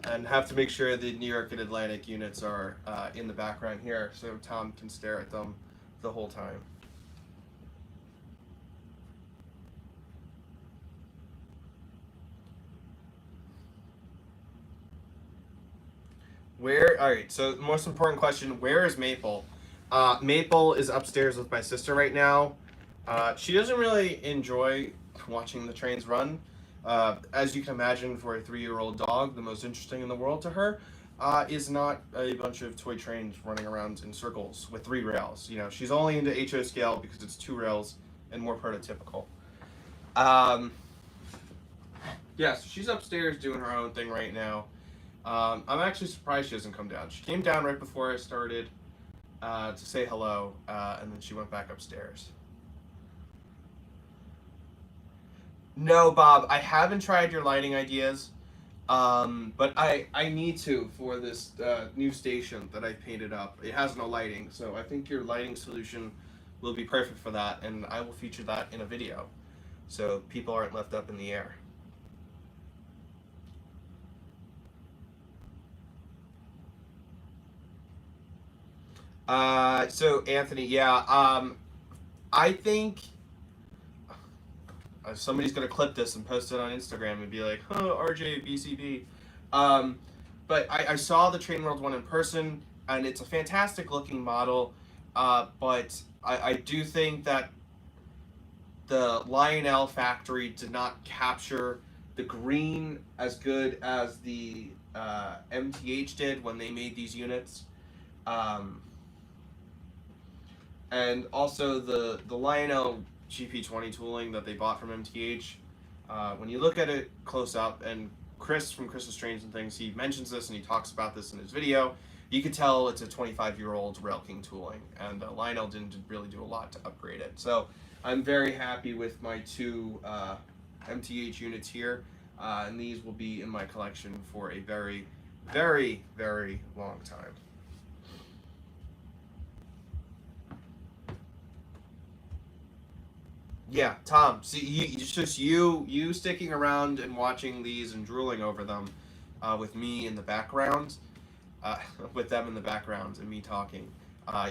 And have to make sure the New York and Atlantic units are in the background here so Tom can stare at them the whole time. Alright, so the most important question, where is Maple? Maple is upstairs with my sister right now. She doesn't really enjoy watching the trains run. As you can imagine, for a 3-year-old dog, the most interesting in the world to her is not a bunch of toy trains running around in circles with 3 rails. You know, she's only into HO scale because it's 2 rails and more prototypical. Yeah, so she's upstairs doing her own thing right now. I'm actually surprised she hasn't come down. She came down right before I started to say hello, and then she went back upstairs. No, Bob, I haven't tried your lighting ideas, but I need to for this new station that I painted up. It has no lighting, so I think your lighting solution will be perfect for that, and I will feature that in a video, so people aren't left up in the air. So Anthony, yeah, I think somebody's gonna clip this and post it on Instagram and be like, "Oh, RJ BCB." Um, but I saw the Train World one in person, and it's a fantastic looking model. But I do think that the Lionel factory did not capture the green as good as the MTH did when they made these units. Um, and also the Lionel GP20 tooling that they bought from MTH. When you look at it close up, and Chris from Chris's Trains and Things, he mentions this and he talks about this in his video. You could tell it's a 25-year-old Rail King tooling, and Lionel didn't really do a lot to upgrade it. So I'm very happy with my two MTH units here, and these will be in my collection for a very, very, very long time. Yeah, Tom. See, it's just you sticking around and watching these and drooling over them, with me in the background, with them in the background and me talking.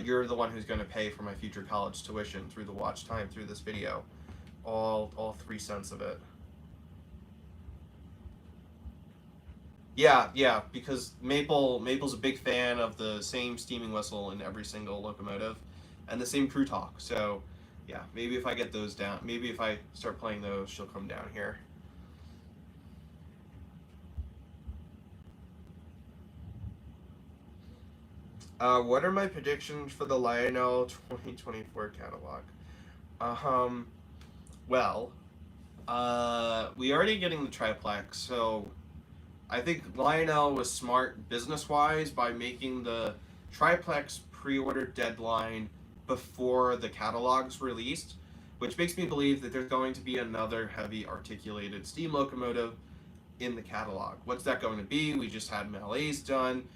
You're the one who's going to pay for my future college tuition through the watch time through this video, all 3 cents of it. Yeah, because Maple's a big fan of the same steaming whistle in every single locomotive, and the same crew talk. So. Yeah, maybe if I get those down, maybe if I start playing those, she'll come down here. What are my predictions for the Lionel 2024 catalog? Well, we already getting the triplex, so I think Lionel was smart business-wise by making the triplex pre-order deadline before the catalog's released, which makes me believe that there's going to be another heavy articulated steam locomotive in the catalog. What's that going to be? We just had MLAs done.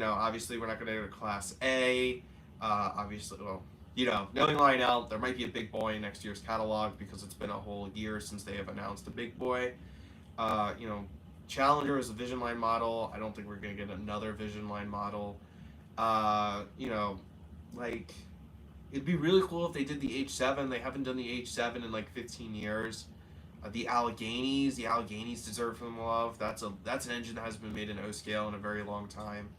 Obviously we're not going to go to Class A. Obviously, well, knowing Lionel, there might be a big boy in next year's catalog because it's been a whole year since they have announced a big boy. Challenger is a Vision Line model. I don't think we're going to get another Vision Line model. It'd be really cool if they did the H7. They haven't done the H7 in like 15 years. The Alleghenies deserve some love. That's an engine that hasn't been made in O scale in a very long time.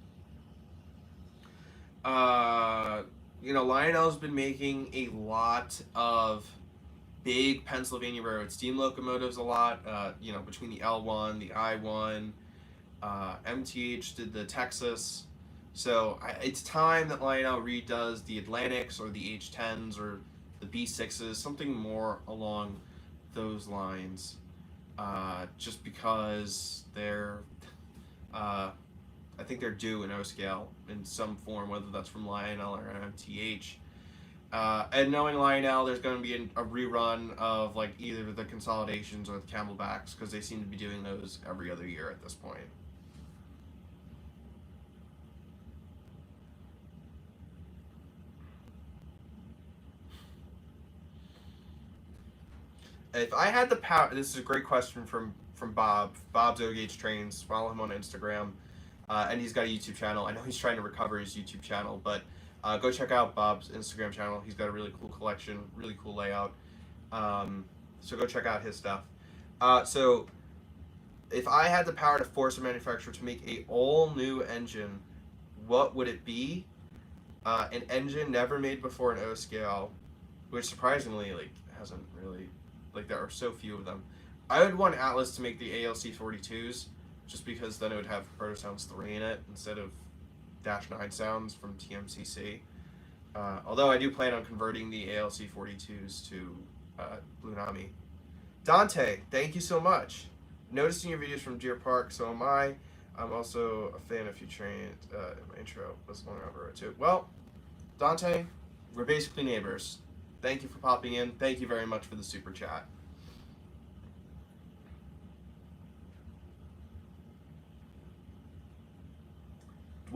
Lionel's been making a lot of big Pennsylvania Railroad steam locomotives a lot. Between the L1, the I1, MTH did the Texas. So it's time that Lionel redoes the Atlantics or the H10s or the B6s, something more along those lines. Just because they're, I think they're due in O scale in some form, whether that's from Lionel or MTH. And knowing Lionel, there's going to be a rerun of like either the Consolidations or the Camelbacks because they seem to be doing those every other year at this point. If I had the power, this is a great question from Bob. Bob's O-Gauge Trains. Follow him on Instagram, and he's got a YouTube channel. I know he's trying to recover his YouTube channel, but go check out Bob's Instagram channel. He's got a really cool collection, really cool layout. So go check out his stuff. So if I had the power to force a manufacturer to make a all new engine, what would it be? An engine never made before in O scale, which surprisingly hasn't really. There are so few of them. I would want Atlas to make the ALC 42s, just because then it would have Proto Sounds 3 in it instead of Dash 9 sounds from TMCC. Although I do plan on converting the ALC 42s to Blue Nami. Dante, thank you so much. Noticing your videos from Deer Park, so am I. I'm also a fan of your train. My intro was long over too. Well, Dante, we're basically neighbors. Thank you for popping in. Thank you very much for the super chat.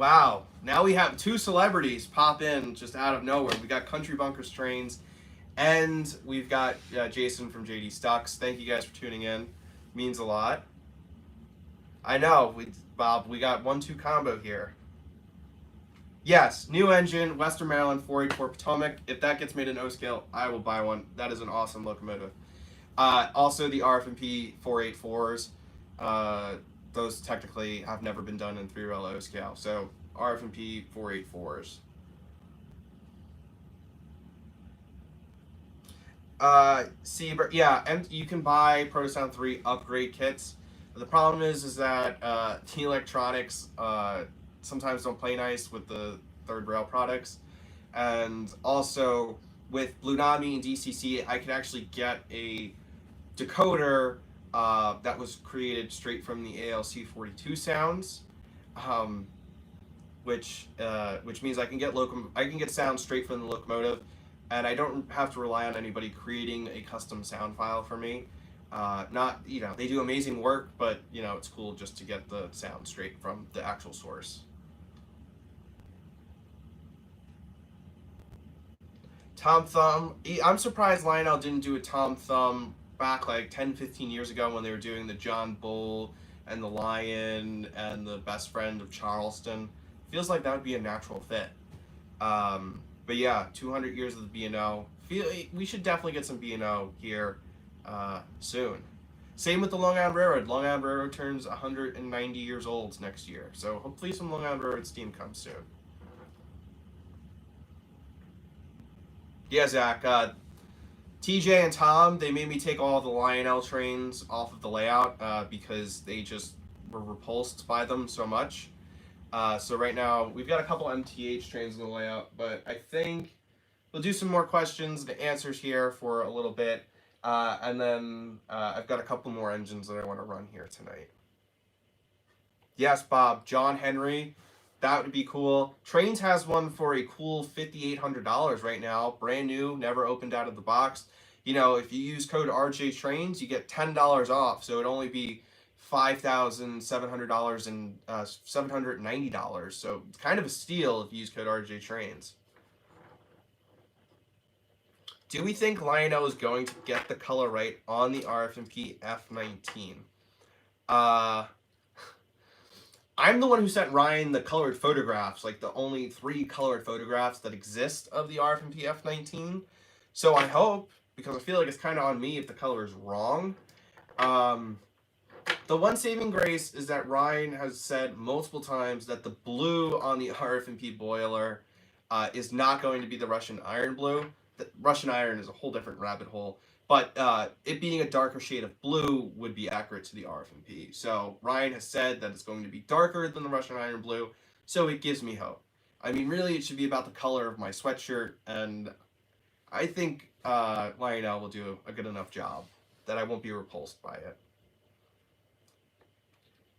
Wow. Now we have 2 celebrities pop in just out of nowhere. We got Country Bunkers Trains, and we've got Jason from JD Stocks. Thank you guys for tuning in. Means a lot. I know, Bob. We got 1-2 combo here. Yes, new engine, Western Maryland 484 Potomac. If that gets made in O scale, I will buy one. That is an awesome locomotive. Also, the RFMP 484s. Those technically have never been done in 3-rail O scale. So RFMP 484s. Seabird, yeah, and you can buy Protosound 3 upgrade kits. The problem is that the electronics sometimes don't play nice with the 3rd rail products, and also with Blue Nami and DCC, I could actually get a decoder that was created straight from the ALC 42 sounds, which means I can get sound straight from the locomotive, and I don't have to rely on anybody creating a custom sound file for me. Not, they do amazing work, but it's cool just to get the sound straight from the actual source. Tom Thumb. I'm surprised Lionel didn't do a Tom Thumb back like 10-15 years ago when they were doing the John Bull and the Lion and the Best Friend of Charleston. Feels like that would be a natural fit. But yeah, 200 years of the B&O. We should definitely get some B&O here soon. Same with the Long Island Railroad. Long Island Railroad turns 190 years old next year. So hopefully some Long Island Railroad steam comes soon. Yeah, Zach. TJ and Tom, they made me take all the Lionel trains off of the layout because they just were repulsed by them so much. So right now, we've got a couple MTH trains in the layout, but I think we'll do some more questions and answers here for a little bit. And then I've got a couple more engines that I want to run here tonight. Yes, Bob. John Henry. That would be cool. Trains has one for a cool $5,800 right now. Brand new, never opened out of the box. If you use code RJ Trains, you get $10 off. So it'd only be $5,700 and $790. So it's kind of a steal if you use code RJ Trains. Do we think Lionel is going to get the color right on the RFMP F19? I'm the one who sent Ryan the colored photographs, like the only 3 colored photographs that exist of the RFMP F19. So I hope, because I feel like it's kind of on me if the color is wrong. The one saving grace is that Ryan has said multiple times that the blue on the RFMP boiler is not going to be the Russian iron blue. The Russian iron is a whole different rabbit hole. But it being a darker shade of blue would be accurate to the RFMP. So Ryan has said that it's going to be darker than the Russian iron blue, so it gives me hope. I mean, really, it should be about the color of my sweatshirt, and I think Lionel will do a good enough job that I won't be repulsed by it.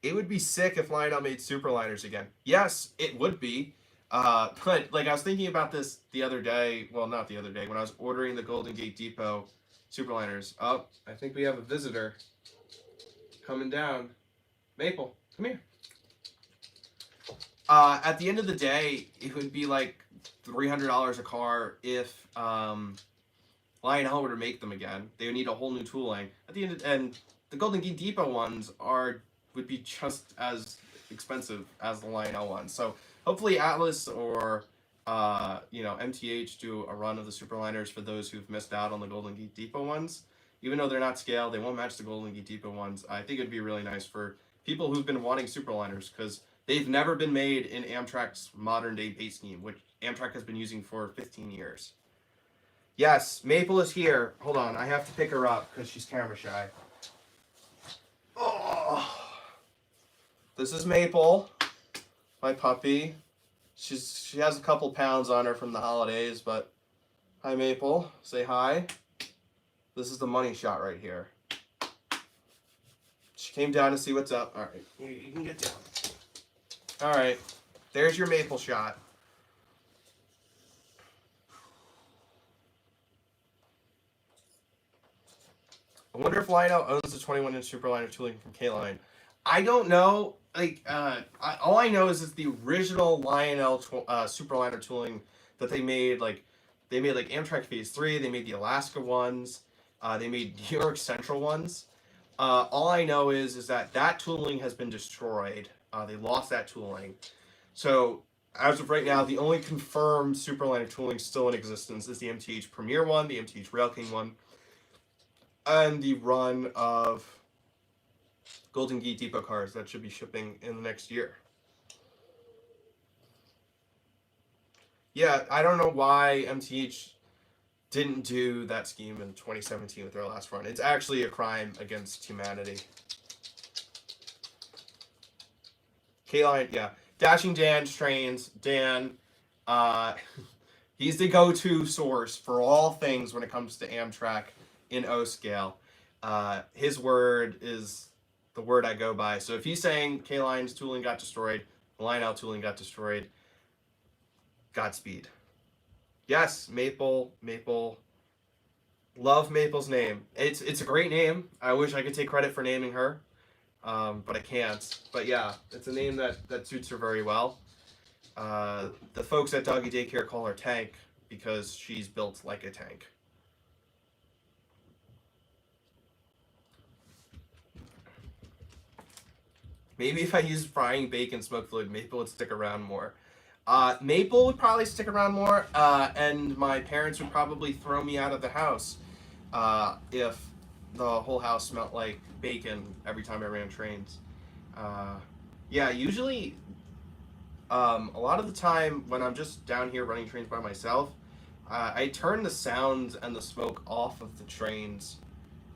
It would be sick if Lionel made superliners again. Yes, it would be. But like I was thinking about this the other day. Well, not the other day, when I was ordering the Golden Gate Depot superliners. Oh, I think we have a visitor coming down. Maple, come here. At the end of the day, it would be like $300 a car if Lionel were to make them again. They would need a whole new tooling. At the end, and the Golden Gate Depot ones would be just as expensive as the Lionel ones. So hopefully Atlas or MTH do a run of the superliners for those who've missed out on the Golden Gate Depot ones. Even though they're not scale, they won't match the Golden Gate Depot ones. I think it'd be really nice for people who've been wanting superliners because they've never been made in Amtrak's modern day base scheme, which Amtrak has been using for 15 years. Yes, Maple is here. Hold on, I have to pick her up because she's camera shy. Oh, this is Maple, my puppy. She has a couple pounds on her from the holidays, but hi Maple, say hi. This is the money shot right here. She came down to see what's up. All right, you can get down. All right, there's your Maple shot. I wonder if Lionel owns the 21-inch Superliner tooling from K-Line. I don't know. Like, all I know is it's the original Lionel Superliner tooling that they made. Like, they made like Amtrak Phase 3. They made the Alaska ones. They made New York Central ones. All I know is that that tooling has been destroyed. They lost that tooling. So as of right now, the only confirmed Superliner tooling still in existence is the MTH Premier one, the MTH Rail King one, and the run of Golden Gate Depot cars that should be shipping in the next year. Yeah, I don't know why MTH didn't do that scheme in 2017 with their last run. It's actually a crime against humanity. K-Line, yeah. Dashing Dan's trains. Dan, uh, he's the go-to source for all things when it comes to Amtrak in O scale. His word is the word I go by. So if he's saying K-Line's tooling got destroyed, Lionel tooling got destroyed, Godspeed. Yes, Maple. Love Maple's name. It's a great name. I wish I could take credit for naming her, but I can't. But yeah, it's a name that suits her very well. The folks at Doggy Daycare call her Tank because she's built like a tank. Maybe if I used frying bacon smoke fluid, Maple would stick around more. Maple would probably stick around more, and my parents would probably throw me out of the house if the whole house smelled like bacon every time I ran trains. Yeah, usually, a lot of the time when I'm just down here running trains by myself, I turn the sounds and the smoke off of the trains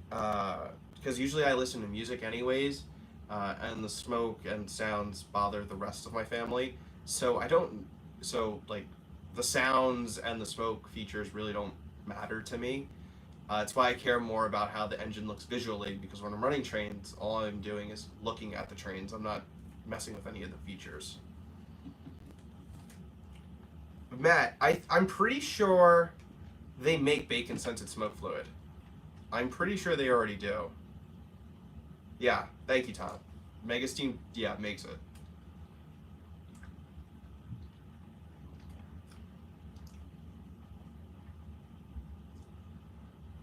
because usually I listen to music anyways, and the smoke and sounds bother the rest of my family. So I don't. So like, the sounds and the smoke features really don't matter to me. It's why I care more about how the engine looks visually because when I'm running trains, all I'm doing is looking at the trains. I'm not messing with any of the features. Matt, I'm pretty sure they make bacon scented smoke fluid. I'm pretty sure they already do. Yeah, thank you, Tom. Megasteam, yeah, makes it.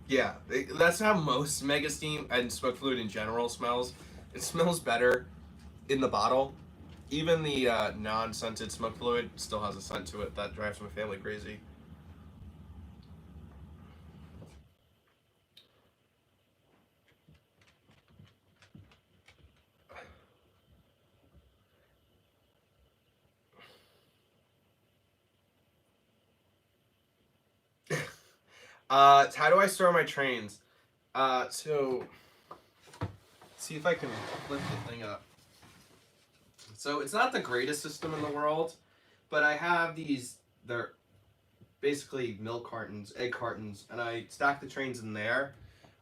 Yeah, that's how most Mega Steam and smoke fluid in general smells. It smells better in the bottle. Even the non-scented smoke fluid still has a scent to it that drives my family crazy. How do I store my trains? So see if I can lift the thing up. So it's not the greatest system in the world, but I have these. They're basically milk cartons, egg cartons, and I stack the trains in there,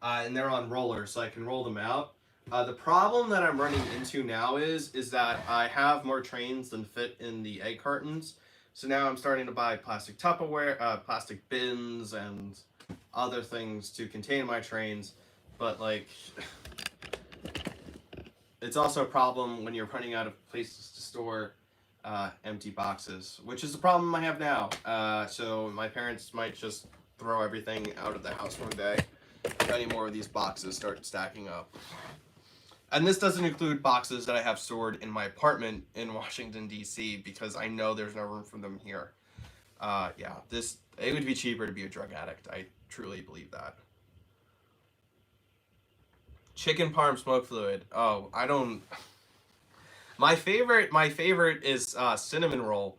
and they're on rollers, so I can roll them out. The problem that I'm running into now is that I have more trains than fit in the egg cartons, so now I'm starting to buy plastic Tupperware, plastic bins, and other things to contain my trains. But like, it's also a problem when you're running out of places to store empty boxes, which is the problem I have now. So my parents might just throw everything out of the house one day if any more of these boxes start stacking up. And this doesn't include boxes that I have stored in my apartment in Washington, D.C., because I know there's no room for them here. Yeah, it would be cheaper to be a drug addict. I truly believe that. Chicken parm smoke fluid. Oh, I don't. My favorite is cinnamon roll,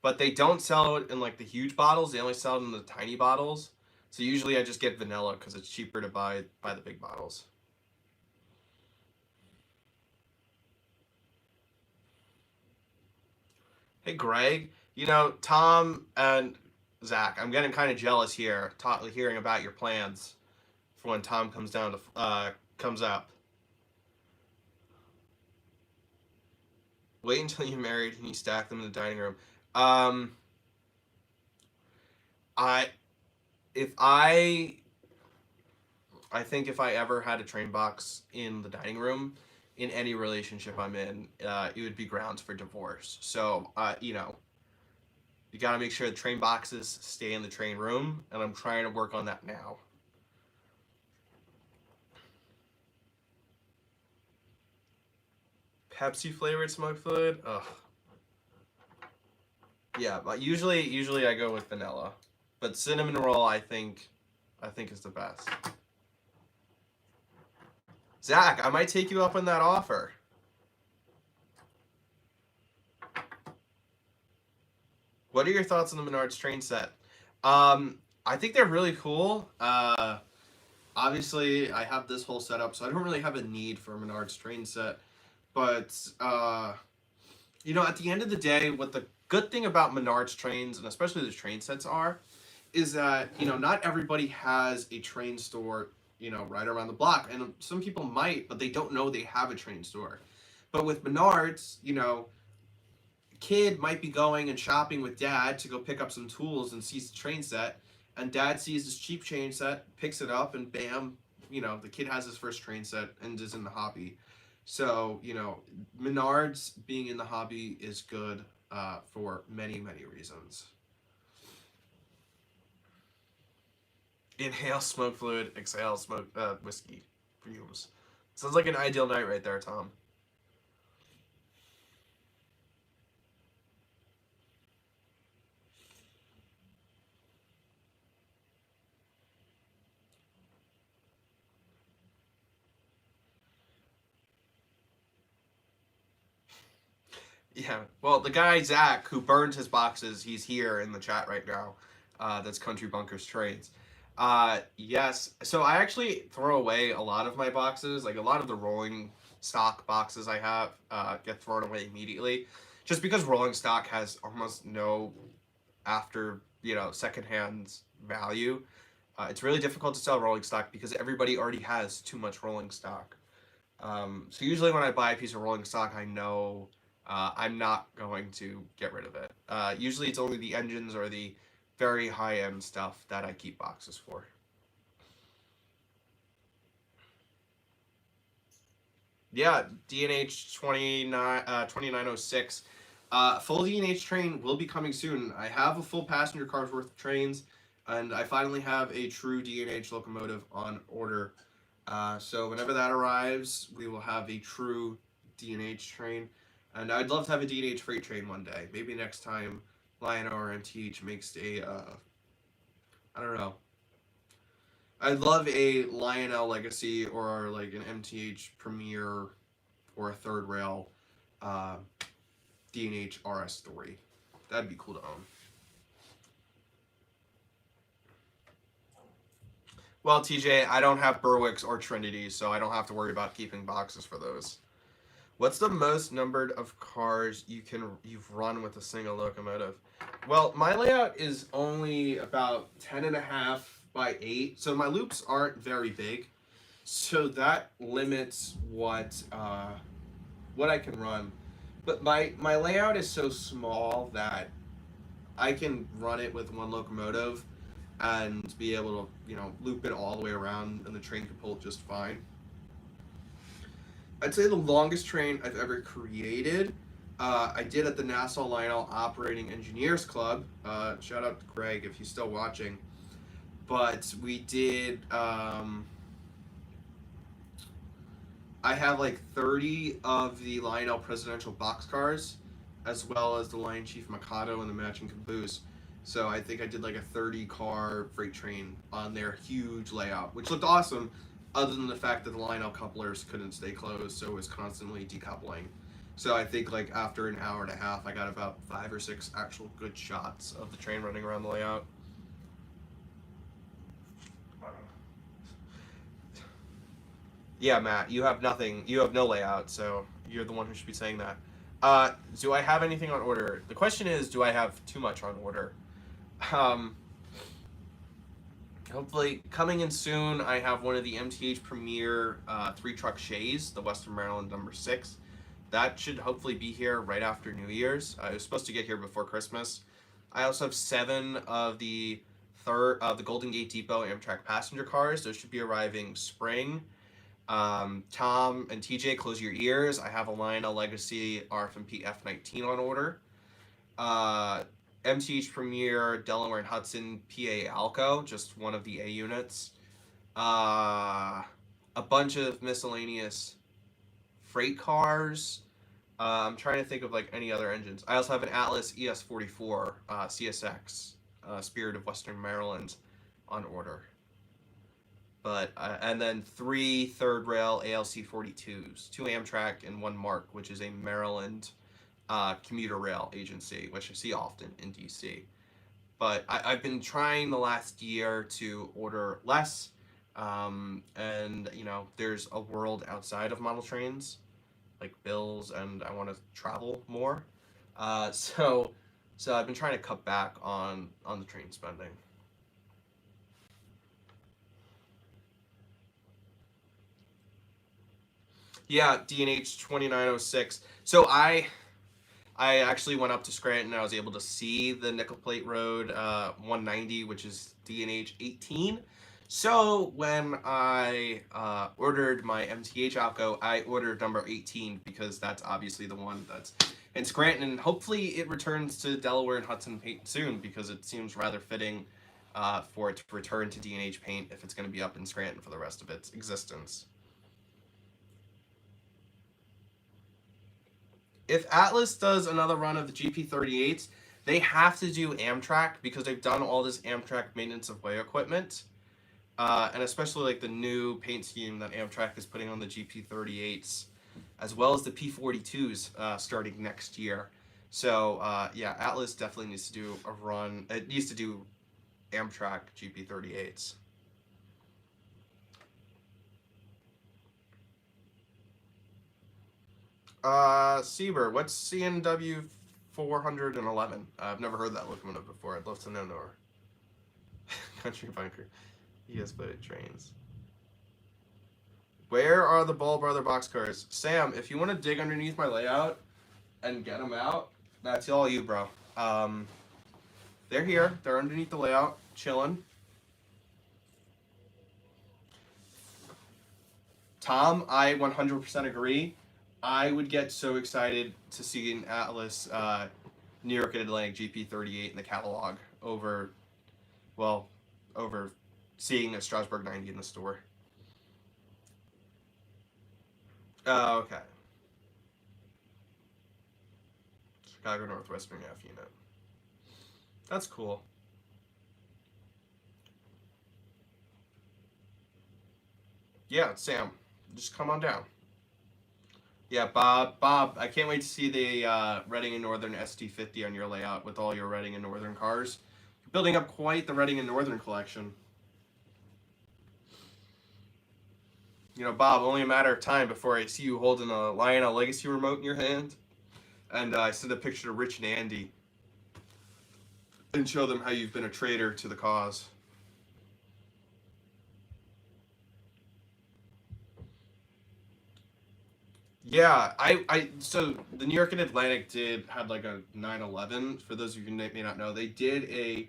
but they don't sell it in like the huge bottles. They only sell it in the tiny bottles. So usually I just get vanilla because it's cheaper to buy the big bottles. Hey Greg, Tom and Zach, I'm getting kind of jealous here, hearing about your plans for when Tom comes up. Wait until you're married and you stack them in the dining room. Um, I if I think if I ever had a train box in the dining room, in any relationship I'm in, it would be grounds for divorce. So, you know, you got to make sure the train boxes stay in the train room, and I'm trying to work on that now. Pepsi flavored smoked fluid? Ugh. Yeah, but usually I go with vanilla, but cinnamon roll I think is the best. Zach, I might take you up on that offer. What are your thoughts on the Menards train set? I think they're really cool. Obviously, I have this whole setup, so I don't really have a need for a Menards train set. But, you know, at the end of the day, what the good thing about Menards trains, and especially the train sets is that, you know, not everybody has a train store, you know, right around the block. And some people might, but they don't know they have a train store. But with Menards, you know, kid might be going and shopping with dad to go pick up some tools and sees the train set, and dad sees this cheap train set, picks it up, and bam, you know, the kid has his first train set and is in the hobby. So, you know, Menards being in the hobby is good for many, many reasons. Inhale smoke fluid, exhale smoke whiskey fumes. Sounds like an ideal night right there, Tom. Yeah, well, the guy Zach who burned his boxes, he's here in the chat right now. That's Country Bunkers Trades. Yes, so I actually throw away a lot of my boxes. Like a lot of the rolling stock boxes I have get thrown away immediately, just because rolling stock has almost no after, you know, secondhand value. It's really difficult to sell rolling stock because everybody already has too much rolling stock. So usually when I buy a piece of rolling stock, I know I'm not going to get rid of it. Usually it's only the engines or the very high-end stuff that I keep boxes for. Yeah, DNH 2906. Full DNH train will be coming soon. I have a full passenger car's worth of trains, and I finally have a true DNH locomotive on order. So whenever that arrives, we will have a true DNH train. And I'd love to have a DNH freight train one day. Maybe next time Lionel or MTH makes a, I don't know. I'd love a Lionel Legacy or like an MTH Premier or a third rail DNH RS3. That'd be cool to own. Well, TJ, I don't have Berwicks or Trinity, so I don't have to worry about keeping boxes for those. What's the most numbered of cars you've run with a single locomotive? Well, my layout is only about 10.5 by 8, so my loops aren't very big. So that limits what I can run. But my layout is so small that I can run it with one locomotive and be able to, you know, loop it all the way around, and the train can pull it just fine. I'd say the longest train I've ever created, I did at the Nassau Lionel Operating Engineers Club. Shout out to Greg if he's still watching. But we did, I have like 30 of the Lionel presidential boxcars, as well as the Lion Chief Mikado and the matching caboose. So I think I did like a 30-car freight train on their huge layout, which looked awesome, other than the fact that the Lionel couplers couldn't stay closed, so it was constantly decoupling. So I think like after an hour and a half, I got about 5 or 6 actual good shots of the train running around the layout. Yeah, Matt, you have nothing. You have no layout, so you're the one who should be saying that. Do I have anything on order? The question is, do I have too much on order? Hopefully, coming in soon, I have one of the MTH Premier 3-truck Shays, the Western Maryland number 6. That should hopefully be here right after New Year's. I was supposed to get here before Christmas. I also have 7 of the Golden Gate Depot Amtrak passenger cars. Those should be arriving spring. Tom and TJ, close your ears. I have a Lionel Legacy RFMP F19 on order. MTH Premier, Delaware and Hudson, PA Alco, just one of the A units. A bunch of miscellaneous freight cars. I'm trying to think of like any other engines. I also have an Atlas ES44 CSX, Spirit of Western Maryland, on order. But and then 3 third rail ALC 42s, 2 Amtrak and 1 Mark, which is a Maryland commuter rail agency, which I see often in DC. But I've been trying the last year to order less, and you know, there's a world outside of model trains, like bills, and I want to travel more. So I've been trying to cut back on the train spending. Yeah, D&H 2906. So I actually went up to Scranton and I was able to see the Nickel Plate Road 190, which is D&H 18. So when I ordered my MTH Alco, I ordered number 18 because that's obviously the one that's in Scranton. And hopefully it returns to Delaware and Hudson paint soon, because it seems rather fitting for it to return to D&H paint if it's going to be up in Scranton for the rest of its existence. If Atlas does another run of the GP38s, they have to do Amtrak because they've done all this Amtrak maintenance of way equipment. And especially like the new paint scheme that Amtrak is putting on the GP38s, as well as the P42s starting next year. So yeah, Atlas definitely needs to do a run. It needs to do Amtrak GP38s. Sieber, what's CNW 411? I've never heard that locomotive before. I'd love to know more. Country bunker. Yes, but it trains. Where are the Ball Brother boxcars? Sam, if you want to dig underneath my layout and get them out, that's all you, bro. They're here. They're underneath the layout, chilling. Tom, I 100% agree. I would get so excited to see an Atlas New York and Atlantic GP38 in the catalog over seeing a Strasbourg 90 in the store. Oh, okay. Chicago Northwestern F unit. That's cool. Yeah, Sam, just come on down. Yeah, Bob, I can't wait to see the Reading and Northern ST50 on your layout with all your Reading and Northern cars. You're building up quite the Reading and Northern collection. You know, Bob, only a matter of time before I see you holding a Lionel Legacy remote in your hand, and I send a picture to Rich and Andy and show them how you've been a traitor to the cause. Yeah, so the New York and Atlantic had like a 9/11. For those of you who may not know, they did a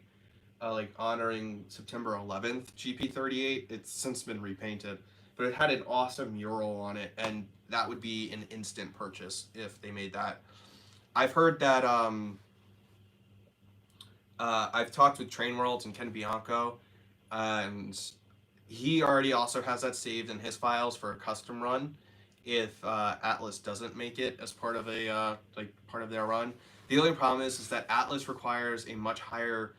like honoring September 11th GP38. It's since been repainted, but it had an awesome mural on it, and that would be an instant purchase if they made that. I've heard that I've talked with Train Worlds and Ken Bianco, and he already also has that saved in his files for a custom run if Atlas doesn't make it as part of a part of their run. The only problem is that Atlas requires a much higher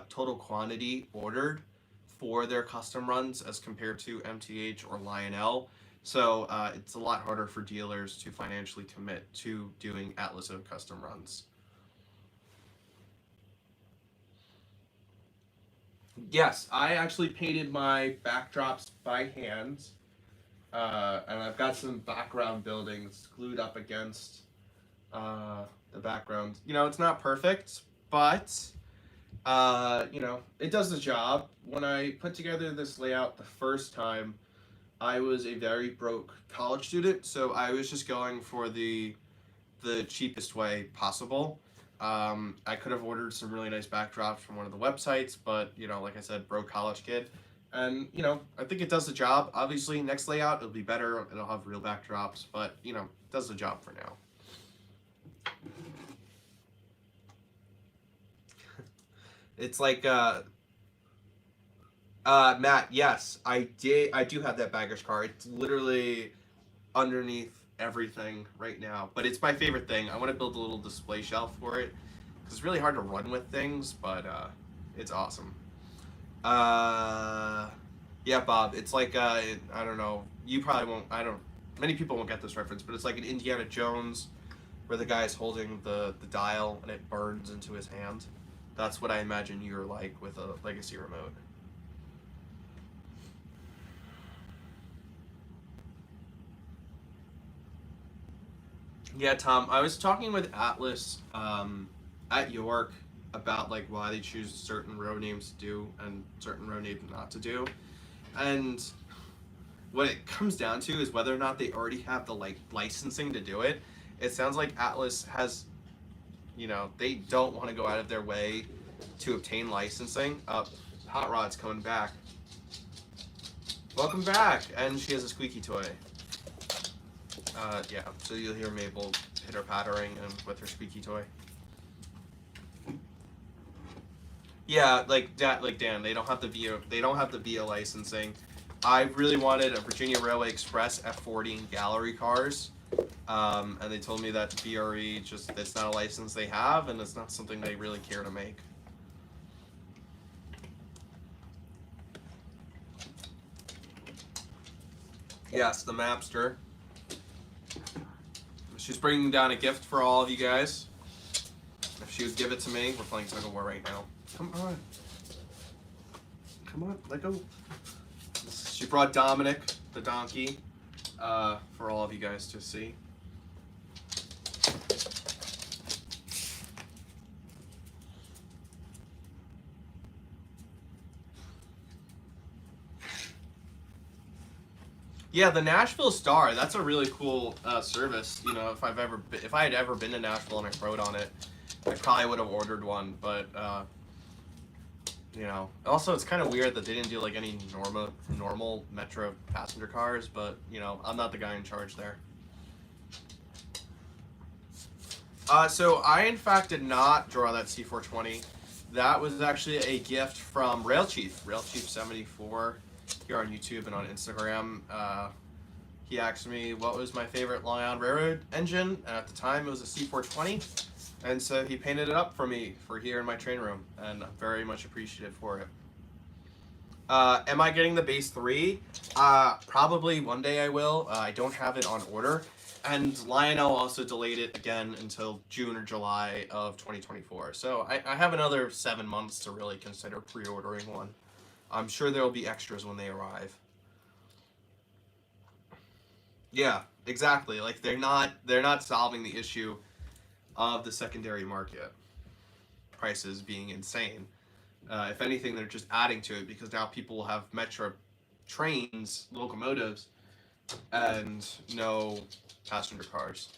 total quantity ordered for their custom runs as compared to MTH or Lionel. So it's a lot harder for dealers to financially commit to doing Atlas of custom runs. Yes, I actually painted my backdrops by hand. And I've got some background buildings glued up against the background. You know, it's not perfect, but you know, it does the job. When I put together this layout the first time, I was a very broke college student, so I was just going for the cheapest way possible. I could have ordered some really nice backdrops from one of the websites, but you know, like I said, broke college kid. And, you know, I think it does the job. Obviously, next layout, it'll be better. It'll have real backdrops, but, you know, it does the job for now. It's like, Matt, yes, I do have that bagger's car. It's literally underneath everything right now. But it's my favorite thing. I want to build a little display shelf for it. Because it's really hard to run with things, but it's awesome. Yeah, Bob, it's like, I don't know, you probably won't, many people won't get this reference, but it's like an Indiana Jones where the guy's holding the dial and it burns into his hand. That's what I imagine you're like with a legacy remote. Yeah, Tom, I was talking with Atlas at York about like why they choose certain road names to do and certain road names not to do. And what it comes down to is whether or not they already have the like licensing to do it. It sounds like Atlas has, you know, they don't want to go out of their way to obtain licensing. Hot Rod's coming back. Welcome back, and she has a squeaky toy. Yeah, so you'll hear Mabel pitter pattering and with her squeaky toy. Yeah, like Dan, they don't have the VIA licensing. I really wanted a Virginia Railway Express F40 gallery cars, and they told me that VRE it's not a license they have, and it's not something they really care to make. Yes, the Mapster. She's bringing down a gift for all of you guys. If she would give it to me, we're playing tug of war right now. Come on. Come on, let go. She brought Dominic, the donkey, for all of you guys to see. Yeah, the Nashville Star. That's a really cool service. You know, if I had ever been to Nashville and I rode on it, I probably would have ordered one. But you know, also it's kind of weird that they didn't do like any normal Metro passenger cars. But you know, I'm not the guy in charge there. So I in fact did not draw that C420. That was actually a gift from Railchief74 here on YouTube and on Instagram. He asked me what was my favorite Long Island Railroad engine, and at the time it was a C420, and so he painted it up for me for here in my train room, and I'm very much appreciative for it. Am I getting the base 3? Probably one day I will. I don't have it on order. And Lionel also delayed it again until June or July of 2024. So I have another 7 months to really consider pre-ordering one. I'm sure there will be extras when they arrive. Yeah, exactly. Like they're not solving the issue of the secondary market prices being insane. If anything, they're just adding to it because now people will have Metro trains, locomotives, and no passenger cars.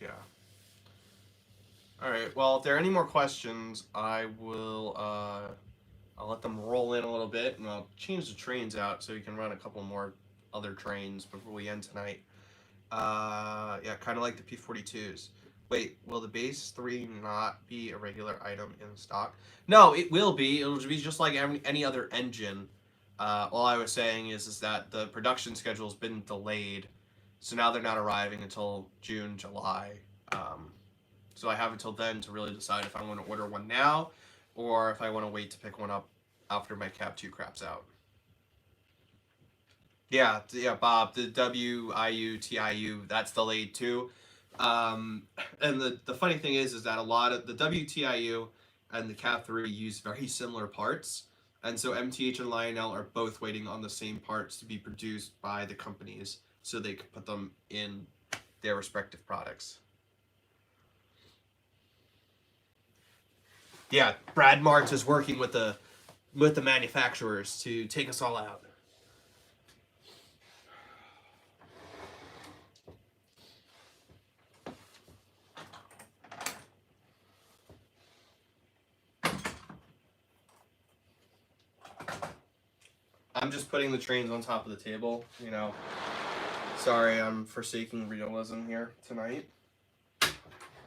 Yeah. All right. Well, if there are any more questions, I will. I'll let them roll in a little bit, and I'll change the trains out so we can run a couple more other trains before we end tonight. Yeah, kind of like the P42s. Wait, will the base 3 not be a regular item in stock? No, it will be. It'll be just like any other engine. All I was saying is that the production schedule's been delayed, so now they're not arriving until June, July. So I have until then to really decide if I want to order one now, or if I want to wait to pick one up after my Cap 2 craps out. Yeah, Bob, the WIU, TIU, that's delayed too. And the funny thing is that a lot of the WTIU and the Cap 3 use very similar parts. And so MTH and Lionel are both waiting on the same parts to be produced by the companies so they can put them in their respective products. Yeah, Brad Martz is working with the manufacturers to take us all out. I'm just putting the trains on top of the table, you know. Sorry, I'm forsaking realism here tonight.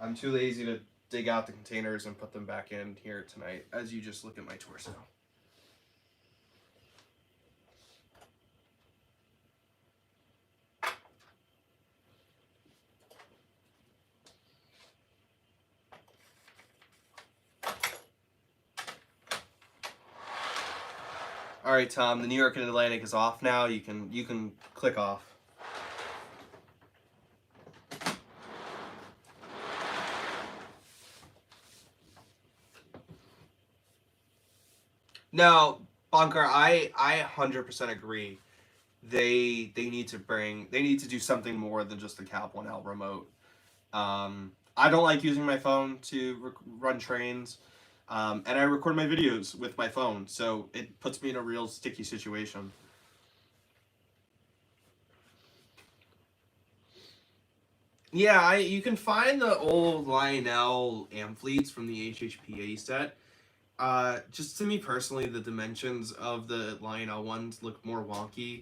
I'm too lazy to dig out the containers and put them back in here tonight, as you just look at my torso. All right, Tom. The New York and Atlantic is off now. You can click off. No, Bunker. I 100% agree. They need to do something more than just the Cap 1L remote. I don't like using my phone to run trains. And I record my videos with my phone, so it puts me in a real sticky situation. Yeah, you can find the old Lionel Ampletes from the HHPA set. Just to me personally, the dimensions of the Lionel ones look more wonky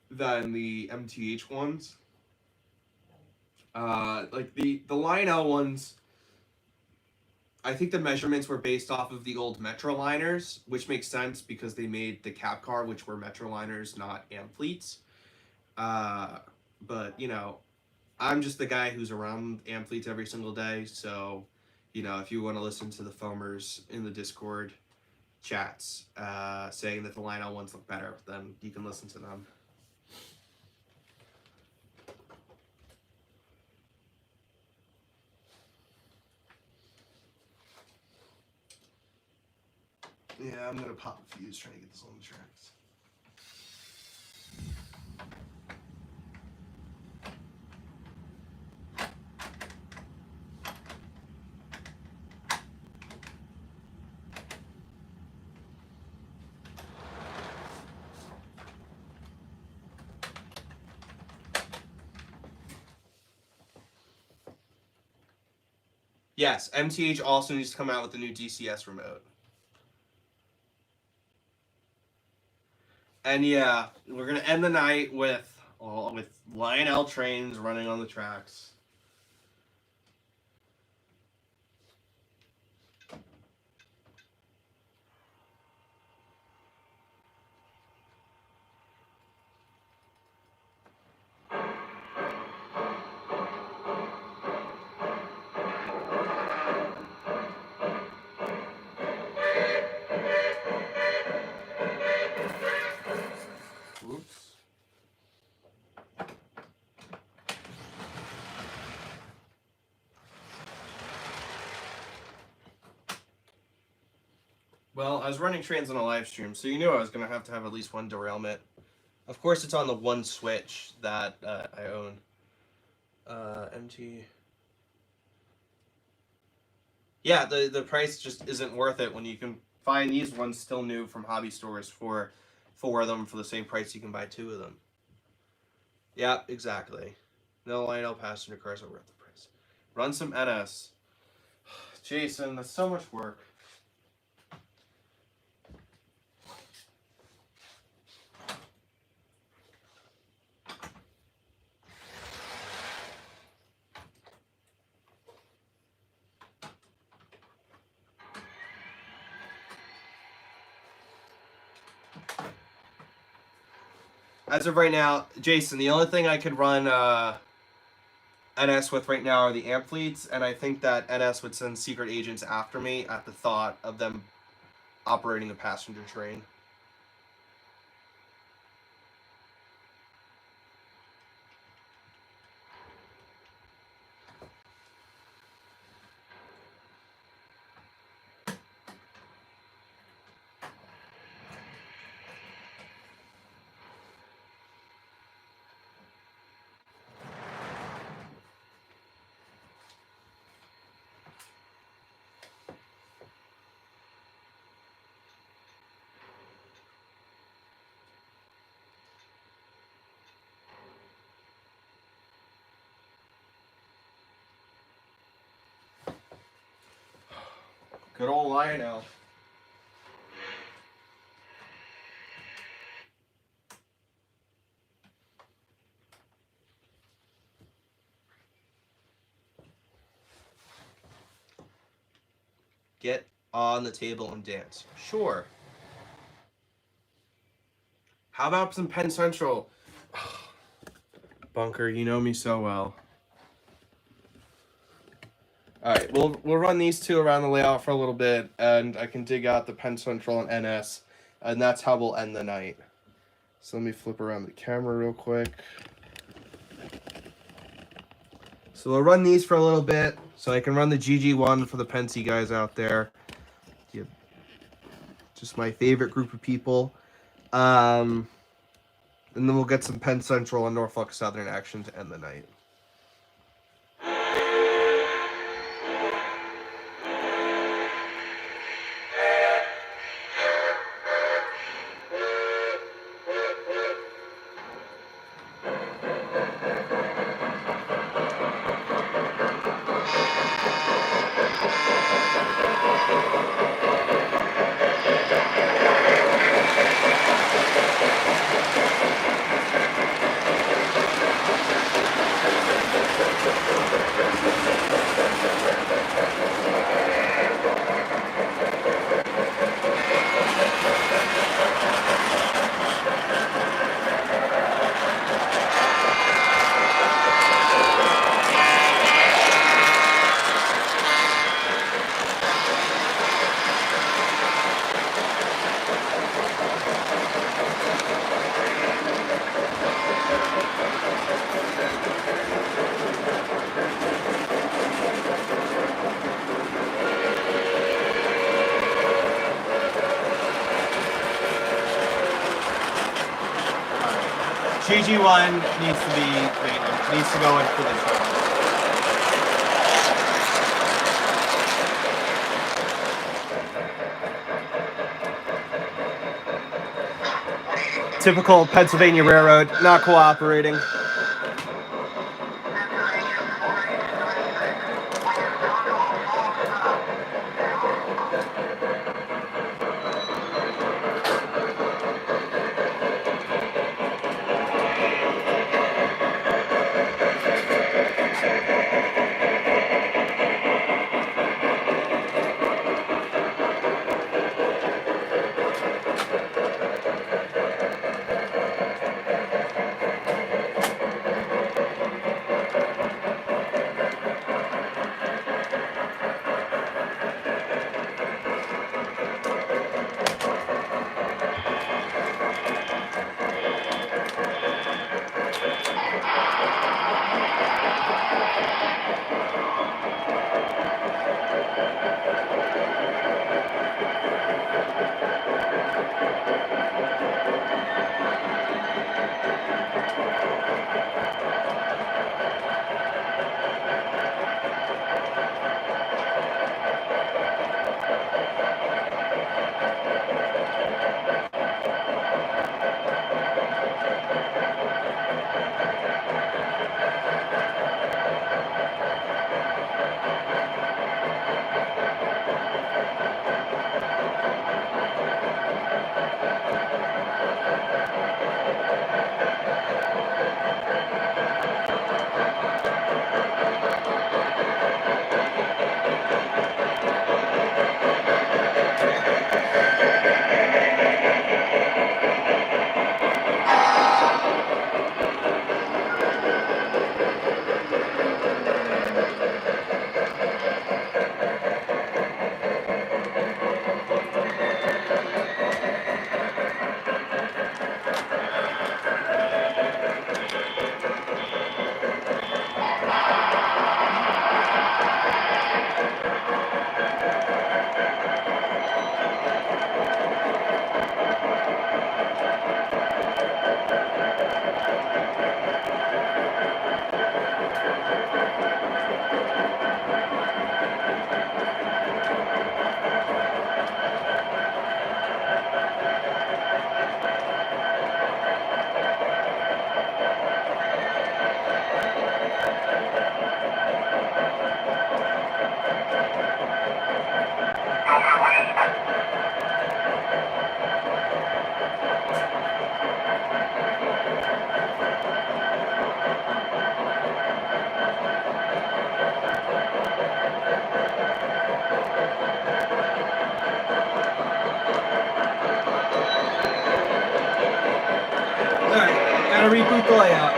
than the MTH ones. Like the Lionel ones, I think the measurements were based off of the old Metroliners, which makes sense because they made the Cap car, which were Metroliners, not Ampletes. But, you know, I'm just the guy who's around Ampletes every single day, so, you know, if you want to listen to the foamers in the Discord chats saying that the Lionel ones look better, then you can listen to them. Yeah, I'm gonna pop a fuse trying to get this on the tracks. Yes, MTH also needs to come out with the new DCS remote. And yeah, we're gonna end the night with Lionel trains running on the tracks. Oops. Well, I was running trains on a live stream, so you knew I was going to have at least one derailment. Of course, it's on the one switch that I own. MT. Yeah, the price just isn't worth it when you can find these ones still new from hobby stores for 4 of them for the same price you can buy 2 of them. Yeah, exactly. No Lionel passenger cars are worth the price. Run some NS. Jason, that's so much work. As of right now, Jason, the only thing I could run NS with right now are the Ampletes, and I think that NS would send secret agents after me at the thought of them operating a passenger train. Good old Lionel. Get on the table and dance. Sure. How about some Penn Central? Bunker, you know me so well. All right, we'll run these two around the layout for a little bit, and I can dig out the Penn Central and NS, and that's how we'll end the night. So let me flip around the camera real quick. So we'll run these for a little bit, so I can run the GG1 for the Pensy guys out there. Yeah, just my favorite group of people. And then we'll get some Penn Central and Norfolk Southern action to end the night. GG1 needs to be maintenance, needs to go in for this one. Typical Pennsylvania Railroad, not cooperating. Gotta reboot the layout.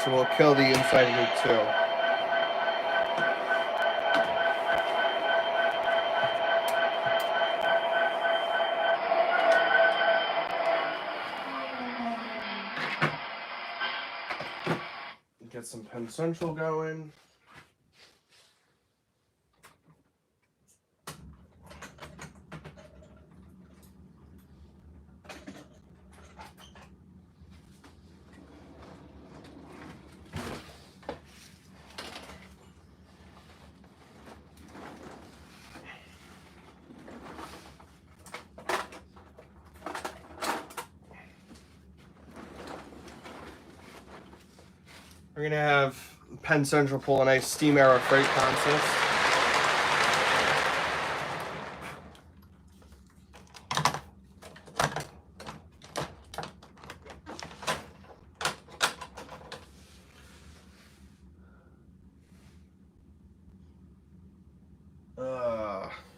So we'll kill the inside loop too. Get some Penn Central going. We're gonna have Penn Central pull a nice steam era freight consist.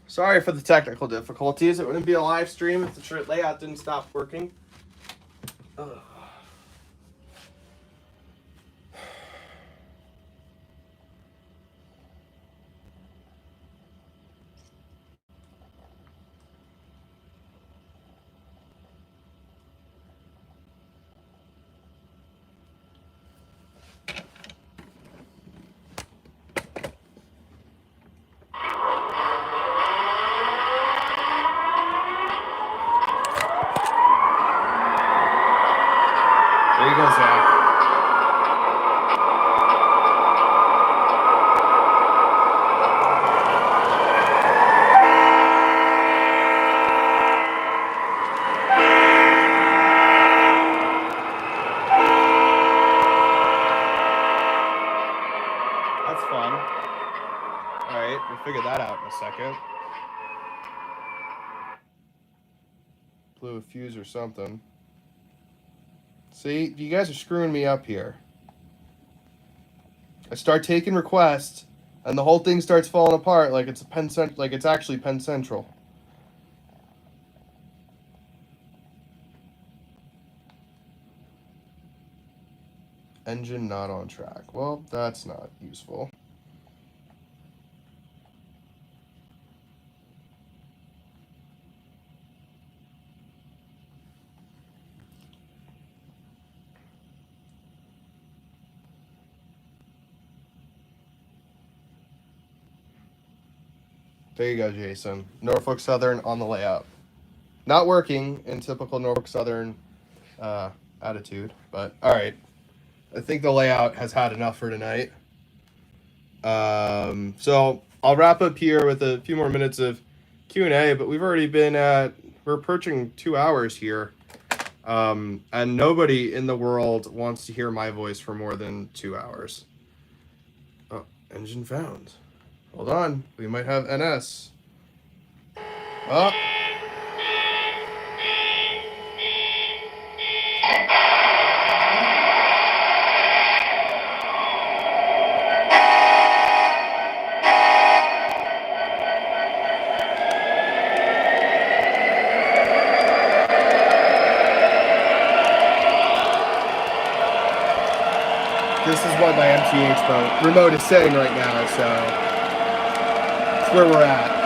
Sorry for the technical difficulties. It wouldn't be a live stream if the layout didn't stop working. There you go, Zach. That's fun. All right, we'll figure that out in a second. Blew a fuse or something. See, you guys are screwing me up here. I start taking requests, and the whole thing starts falling apart like it's it's actually Penn Central. Engine not on track. Well, that's not useful. There you go, Jason. Norfolk Southern on the layout. Not working in typical Norfolk Southern attitude, but all right. I think the layout has had enough for tonight. So I'll wrap up here with a few more minutes of Q&A, but we've already been we're approaching 2 hours here. And nobody in the world wants to hear my voice for more than 2 hours. Oh, engine found. Hold on, we might have NS. Oh. This is what my MTH remote is saying right now, so that's where we're at.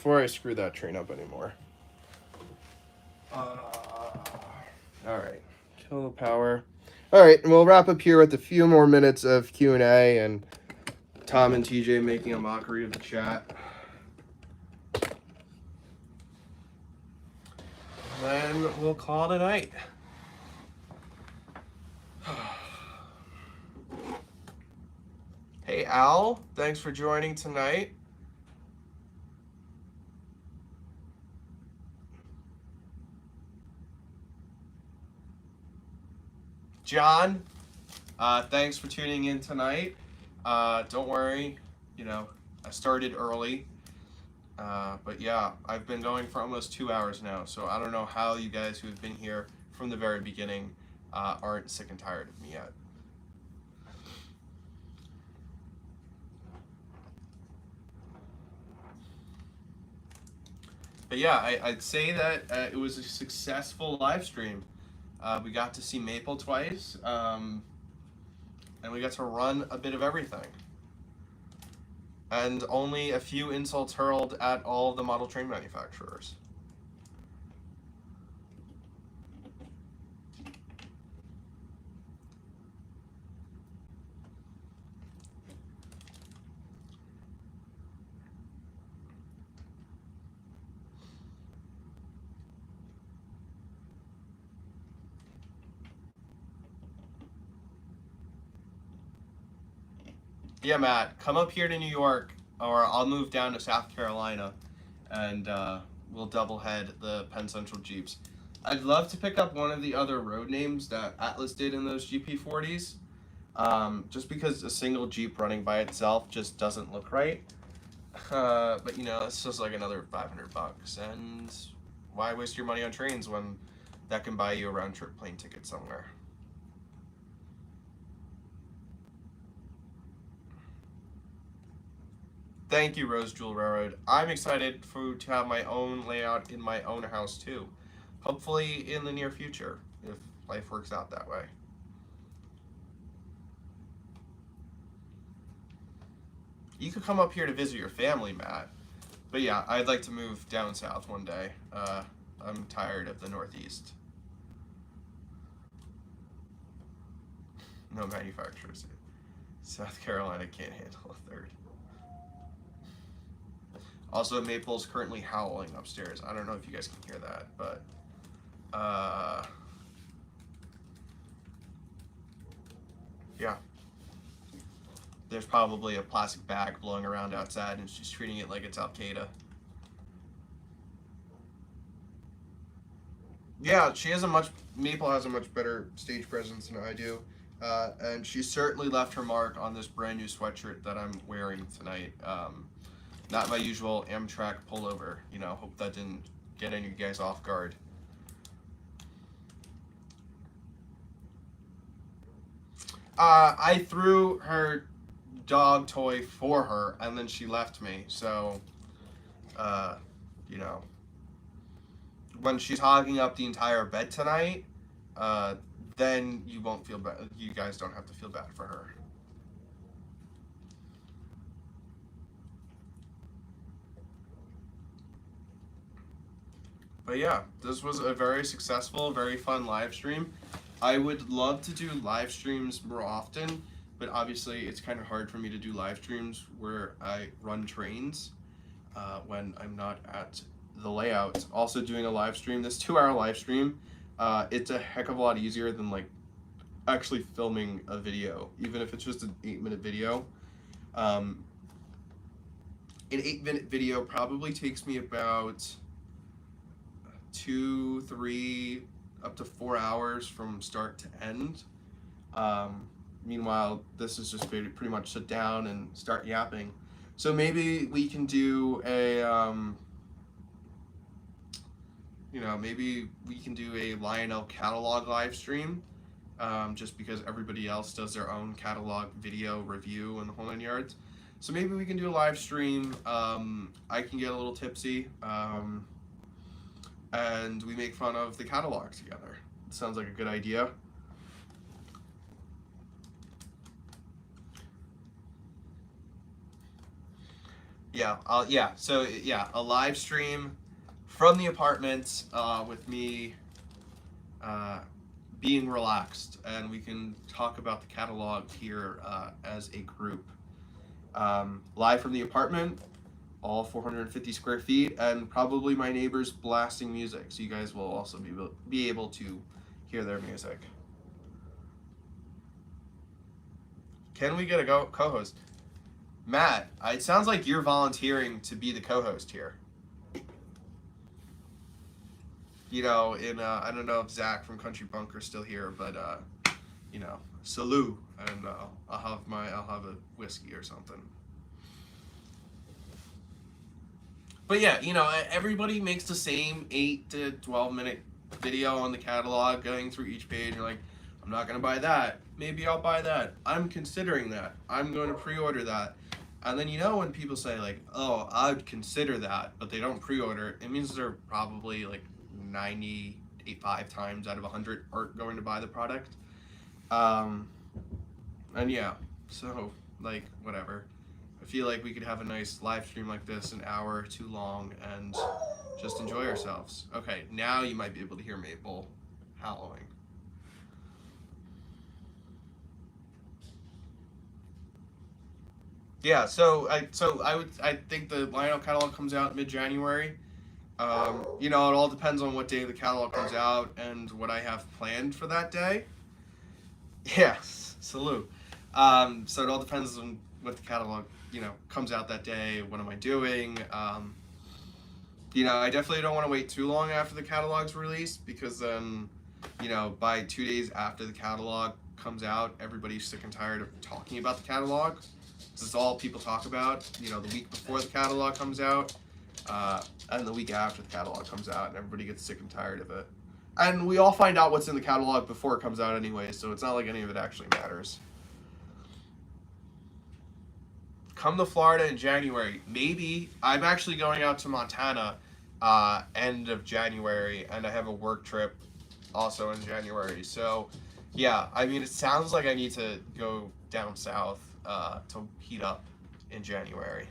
before I screw that train up anymore. Alright. Kill the power. Alright, and we'll wrap up here with a few more minutes of Q&A and Tom and TJ making a mockery of the chat. Then we'll call it a night. Hey Al, thanks for joining tonight. John, thanks for tuning in tonight. Don't worry, you know, I started early. But yeah, I've been going for almost 2 hours now, so I don't know how you guys who have been here from the very beginning aren't sick and tired of me yet. But yeah, I'd say that it was a successful live stream. We got to see Maple twice, and we got to run a bit of everything. And only a few insults hurled at all of the model train manufacturers. Yeah, Matt, come up here to New York, or I'll move down to South Carolina, and we'll double head the Penn Central Jeeps. I'd love to pick up one of the other road names that Atlas did in those GP40s, just because a single Jeep running by itself just doesn't look right. But you know, it's just like another $500, and why waste your money on trains when that can buy you a round trip plane ticket somewhere? Thank you, Rose Jewel Railroad. I'm excited to have my own layout in my own house too. Hopefully in the near future, if life works out that way. You could come up here to visit your family, Matt. But yeah, I'd like to move down south one day. I'm tired of the Northeast. No manufacturers. South Carolina can't handle a third. Also, Maple's currently howling upstairs. I don't know if you guys can hear that, but yeah. There's probably a plastic bag blowing around outside, and she's treating it like it's Al-Qaeda. Yeah, Maple has a much better stage presence than I do. And she certainly left her mark on this brand new sweatshirt that I'm wearing tonight. Not my usual Amtrak pullover, you know, hope that didn't get any of you guys off guard. I threw her dog toy for her, and then she left me, so, you know, when she's hogging up the entire bed tonight, then you won't feel bad. You guys don't have to feel bad for her. But yeah, this was a very successful, very fun live stream. I would love to do live streams more often, but obviously it's kind of hard for me to do live streams where I run trains when I'm not at the layout. Also doing a live stream, this 2-hour live stream, it's a heck of a lot easier than like actually filming a video, even if it's just an 8-minute video. An 8-minute video probably takes me about 2, 3, up to 4 hours from start to end. Meanwhile, this is just pretty much sit down and start yapping. So maybe we can do a, maybe we can do a Lionel catalog live stream, just because everybody else does their own catalog video review and the whole 9 yards. So maybe we can do a live stream. I can get a little tipsy. And we make fun of the catalog together. Sounds like a good idea. So yeah, a live stream from the apartment with me being relaxed, and we can talk about the catalog here as a group. Live from the apartment, all 450 square feet, and probably my neighbors blasting music, so you guys will also be able to hear their music. Can we get a co-host? Matt, it sounds like you're volunteering to be the co-host here. You know, I don't know if Zach from Country Bunker's still here, but you know, salute, and I'll have a whiskey or something. But yeah, you know, everybody makes the same 8 to 12 minute video on the catalog, going through each page. You're like, I'm not gonna buy that. Maybe I'll buy that. I'm considering that. I'm going to pre-order that. And then, you know, when people say like, oh, I'd consider that, but they don't pre-order, it means they're probably like 95 times out of 100 aren't going to buy the product. And yeah, so like whatever. I feel like we could have a nice live stream like this, an hour or too long, and just enjoy ourselves. Okay, now you might be able to hear Maple howling. Yeah, so I think the Lionel catalog comes out mid-January. You know, it all depends on what day the catalog comes out and what I have planned for that day. Yes, salute. So it all depends on what the catalog, you know, comes out that day. What am I doing? You know, I definitely don't want to wait too long after the catalog's released, because then, you know, by 2 days after the catalog comes out, everybody's sick and tired of talking about the catalog. This is all people talk about, you know, the week before the catalog comes out, and the week after the catalog comes out, and everybody gets sick and tired of it. And we all find out what's in the catalog before it comes out anyway, so it's not like any of it actually matters. Come to Florida in January. Maybe. I'm actually going out to Montana end of January, and I have a work trip also in January. So, yeah, I mean, it sounds like I need to go down south to heat up in January.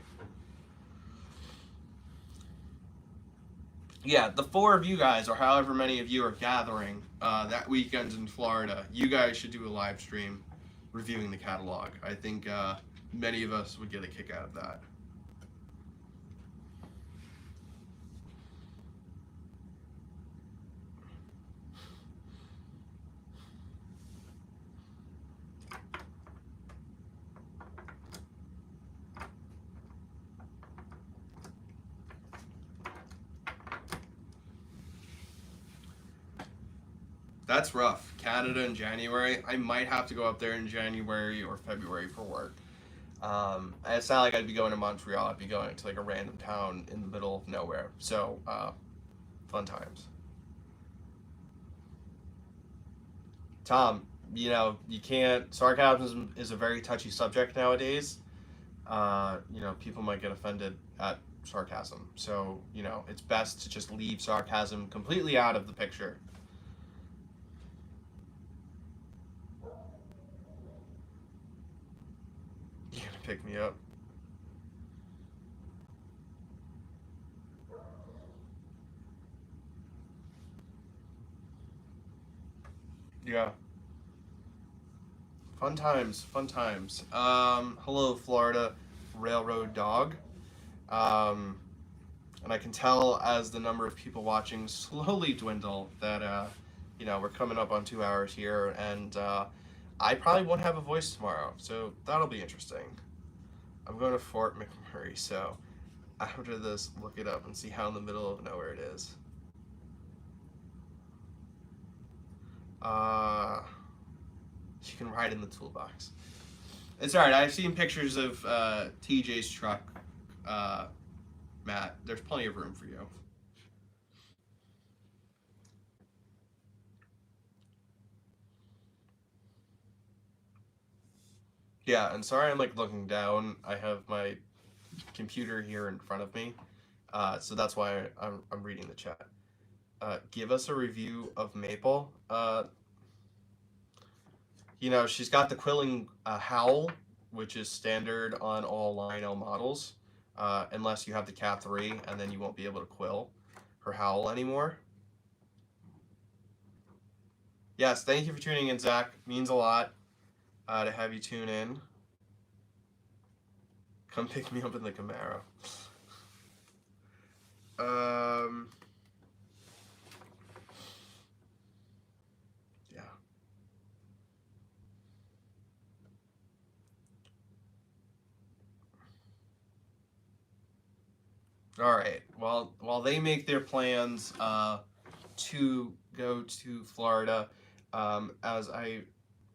Yeah, the 4 of you guys, or however many of you are gathering that weekend in Florida, you guys should do a live stream reviewing the catalog. I think many of us would get a kick out of that. That's rough. Canada in January. I might have to go up there in January or February for work. It's not like I'd be going to Montreal. I'd be going to like a random town in the middle of nowhere. So, fun times. Tom, you know, you can't. Sarcasm is a very touchy subject nowadays. You know, people might get offended at sarcasm. So, you know, it's best to just leave sarcasm completely out of the picture. You gonna pick me up? Yeah. Fun times, fun times. Hello, Florida Railroad Dog. And I can tell as the number of people watching slowly dwindle that, you know, we're coming up on 2 hours here, and I probably won't have a voice tomorrow, so that'll be interesting. I'm going to Fort McMurray, so after this, look it up and see how in the middle of nowhere it is. You can ride in the toolbox. It's alright, I've seen pictures of TJ's truck, Matt. There's plenty of room for you. Yeah, and sorry I'm like looking down. I have my computer here in front of me, so that's why I'm reading the chat. Give us a review of Maple. You know, she's got the quilling howl, which is standard on all Lionel models. unless you have the Cat 3, and then you won't be able to quill or howl anymore. Yes, thank you for tuning in, Zach. Means a lot to have you tune in. Come pick me up in the Camaro. Yeah. All right. Well, while they make their plans to go to Florida, as I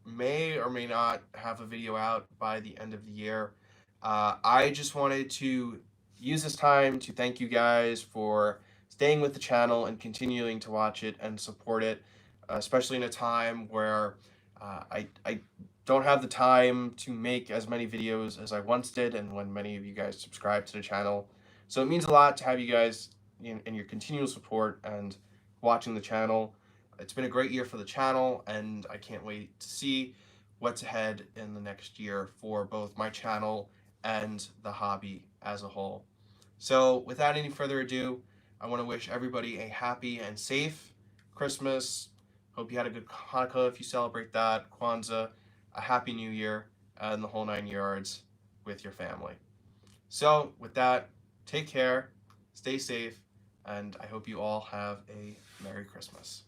may or may not have a video out by the end of the year, I just wanted to use this time to thank you guys for staying with the channel and continuing to watch it and support it, especially in a time where I don't have the time to make as many videos as I once did, and when many of you guys subscribe to the channel. So it means a lot to have you guys in your continual support and watching the channel. It's been a great year for the channel, and I can't wait to see what's ahead in the next year for both my channel and the hobby as a whole. So without any further ado, I want to wish everybody a happy and safe Christmas. Hope you had a good Hanukkah if you celebrate that, Kwanzaa, a happy New Year, and the whole 9 yards with your family. So with that, take care, stay safe, and I hope you all have a Merry Christmas.